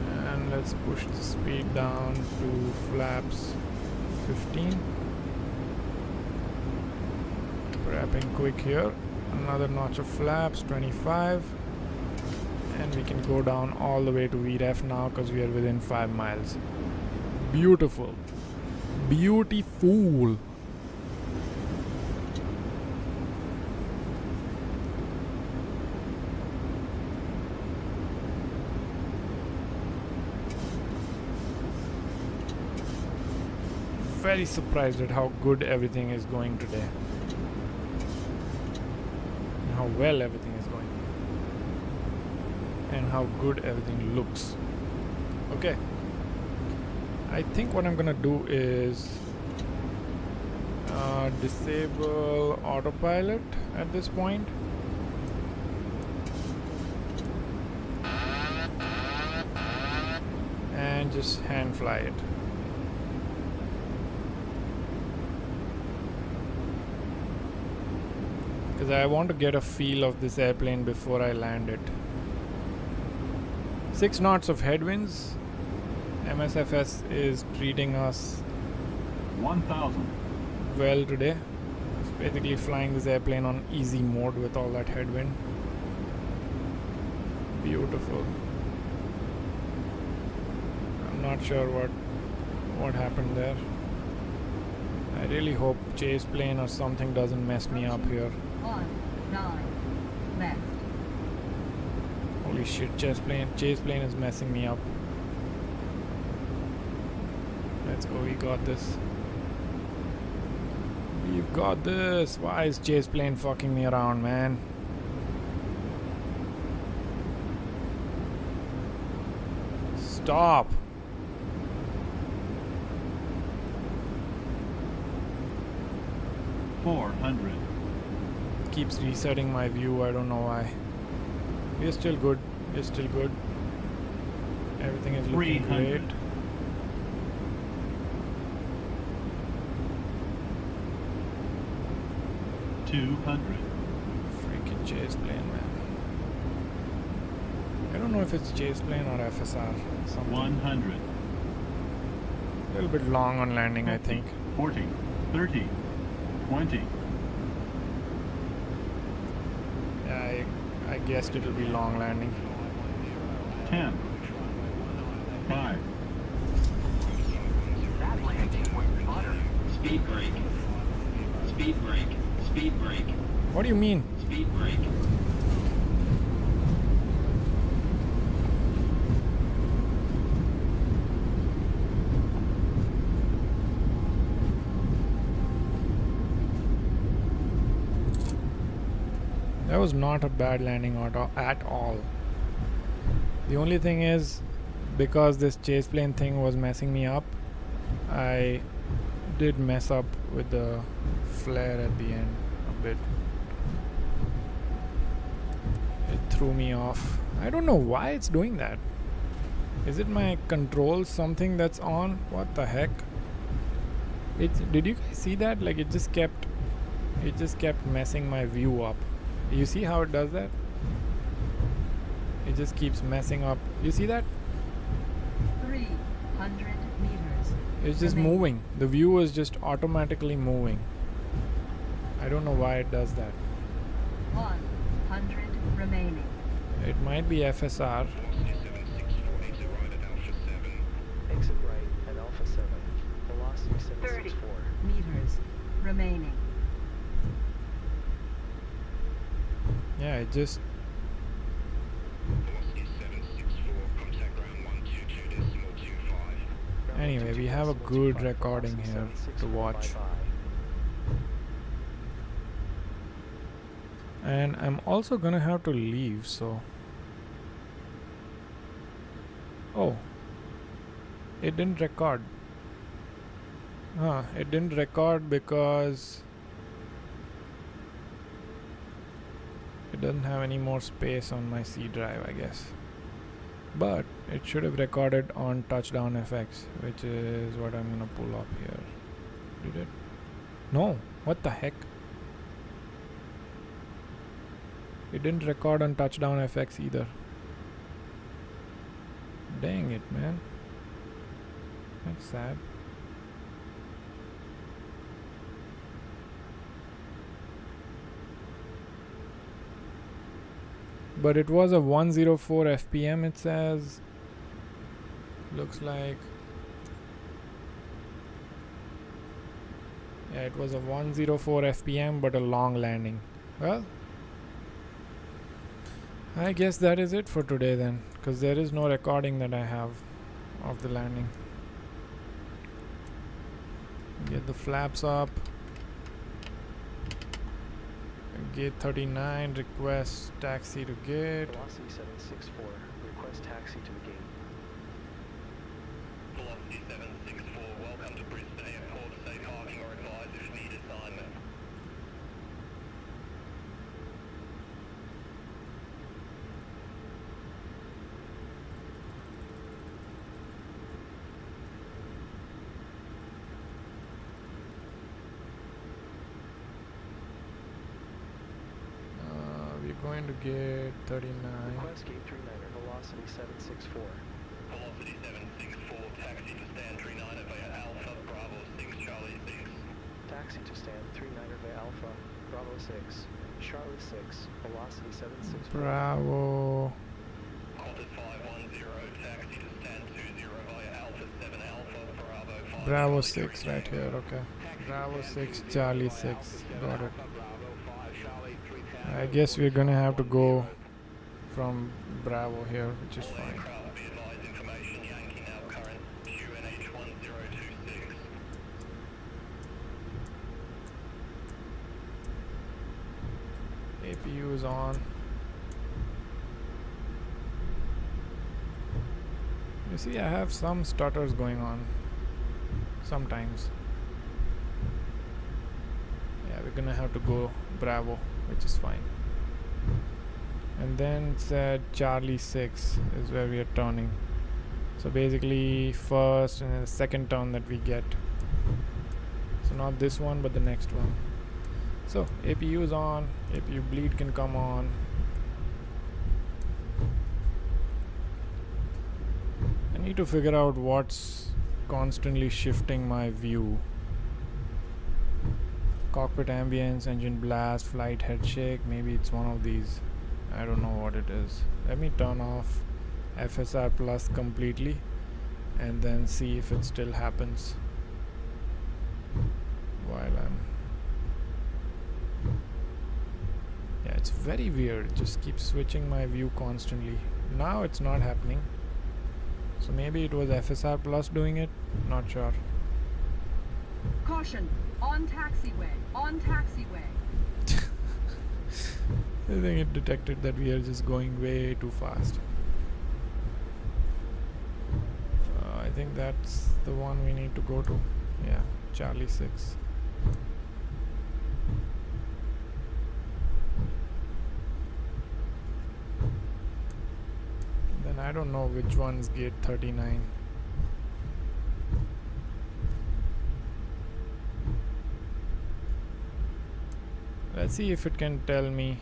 and let's push the speed down to flaps 15. Wrapping quick here, another notch of flaps 25, and we can go down all the way to VRAM now because we are within 5 miles. Beautiful. Beautiful. Very surprised at how good everything is going today. And how well everything is going. And how good everything looks. Okay. I think what I'm gonna do is disable autopilot at this point. And just hand fly it. Because I want to get a feel of this airplane before I land it. 6 knots of headwinds. MSFS is treating us 1,000. well today. It's basically flying this airplane on easy mode with all that headwind. Beautiful. I'm not sure what happened there. I really hope chase plane or something doesn't mess me up here. 19 left. Holy shit, chase plane is messing me up. Let's go, we got this. We've got this. Why is chase plane fucking me around, man? Stop. $400. Keeps resetting my view, I don't know why. We're still good. We're still good. Everything is looking 300. great. $200. Freaking chase plane, man. I don't know if it's chase plane or FSR. Something. 100. A little bit long on landing, I think. 40. 30. 20. Yeah, I guessed it'll be long landing. 10. 5. Speed brake. Speed brake. Speed brake. What do you mean? Speed brake. That was not a bad landing at all. The only thing is, because this chase plane thing was messing me up, I did mess up with the flare at the end a bit. It threw me off. I don't know why it's doing that. Is it my control something that's on? What the heck? Did you guys see that? Like it just kept messing my view up. You see how it does that? It just keeps messing up. You see that? 300 meters. It's just remaining. moving. The view is just automatically moving. I don't know why it does that. 100 remaining. It might be FSR. Exit right at Alpha 7. Velocity 30 764. meters remaining. Yeah, it just... Anyway, we have a good recording here to watch. And I'm also gonna have to leave, so... Oh. It didn't record. It didn't record because... It doesn't have any more space on my C drive, I guess. But it should have recorded on touchdown FX, which is what I'm gonna pull up here. Did it? No. What the heck? It didn't record on touchdown FX either. Dang it, man. That's sad. But it was a 104 FPM, it says. Looks like. Yeah, it was a 104 FPM, but a long landing. Well, I guess that is it for today then, because there is no recording that I have of the landing. Get the flaps up. Gate 39, request taxi to gate. Velocity 764, request taxi to the gate. Velocity 764, welcome to Brisbane Airport. Safe parking or advised if needed assignment. Going to gate 39. Request gate 39er, velocity 764. Velocity 764, taxi to stand 39er via Alpha, Bravo 6, Charlie 6. Taxi to stand 39er via Alpha, Bravo 6, Charlie 6, velocity 764. Bravo. Qantas 510, taxi to stand 20 via Alpha 7 Alpha, Bravo 5. Bravo 6 right here, okay. Bravo 6, Charlie 6. Got it. I guess we're gonna have to go from Bravo here, which is fine. APU is on. You see, I have some stutters going on sometimes. Yeah, we're gonna have to go Bravo, which is fine. And then it said Charlie 6 is where we are turning. So basically first and then the second turn that we get. So not this one but the next one. So APU is on, APU bleed can come on. I need to figure out what's constantly shifting my view. Cockpit ambience, engine blast, flight head shake. Maybe it's one of these. I don't know what it is. Let me turn off FSR Plus completely and then see if it still happens while I'm. Yeah, it's very weird. It just keeps switching my view constantly. Now it's not happening. So maybe it was FSR Plus doing it. Not sure. Caution! On taxiway! On taxiway! I think it detected that we are just going way too fast. I think that's the one we need to go to. Yeah, Charlie 6. Then I don't know which one's gate 39. Let's see if it can tell me.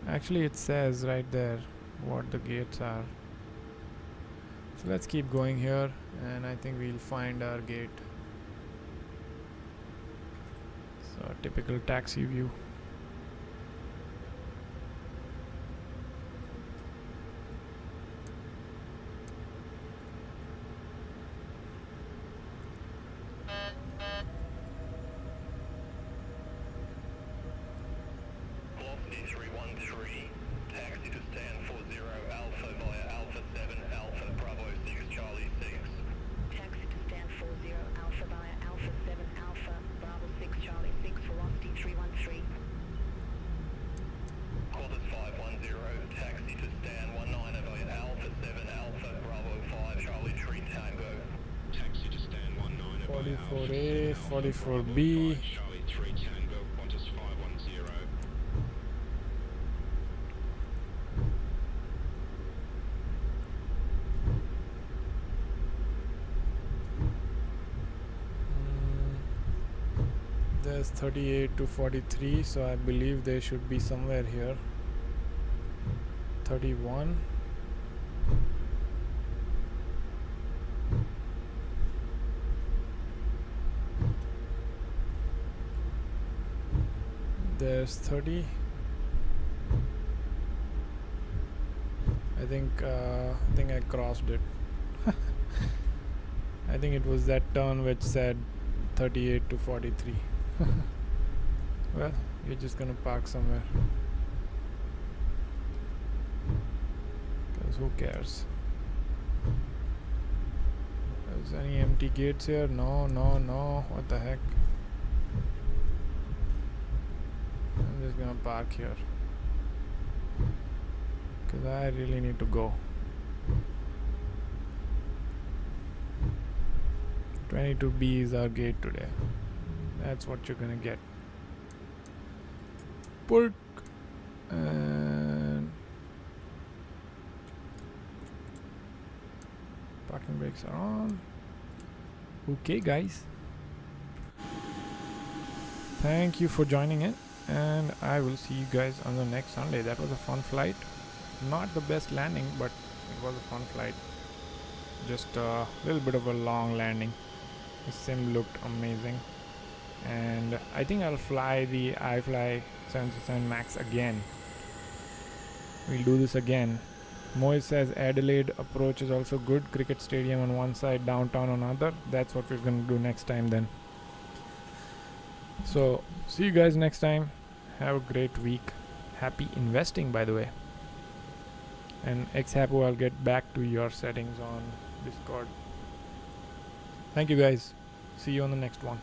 Actually it says right there what the gates are. So let's keep going here and I think we'll find our gate. So typical taxi view. Velocity 313, taxi to stand 40 Alpha via Alpha 7 Alpha Bravo 6 Charlie 6. Taxi to stand 40 Alpha via Alpha 7 Alpha, Bravo 6 Charlie 6, velocity 313. 44A, 44B. Charlie 3 Tango, Qantas 510. There's 38 to 43, so I believe they should be somewhere here. 31. There's 30. I think I crossed it. I think it was that turn which said 38 to 43. Well, we're just gonna park somewhere, because who cares? Is any empty gates here? No, no, no. What the heck? I'm just gonna park here, because I really need to go. 22B is our gate today. That's what you're gonna get. Pork and parking brakes are on. Okay, guys. Thank you for joining in, and I will see you guys on the next Sunday. That was a fun flight. Not the best landing, but it was a fun flight. Just a little bit of a long landing. The sim looked amazing, and I think I'll fly the IFLY 767 MAX again. We'll do this again. Moise says Adelaide approach is also good. Cricket stadium on one side, downtown on other. That's what we're gonna do next time then. So see you guys next time. Have a great week. Happy investing, by the way. And Xhapo, I'll get back to your settings on Discord. Thank you guys. See you on the next one.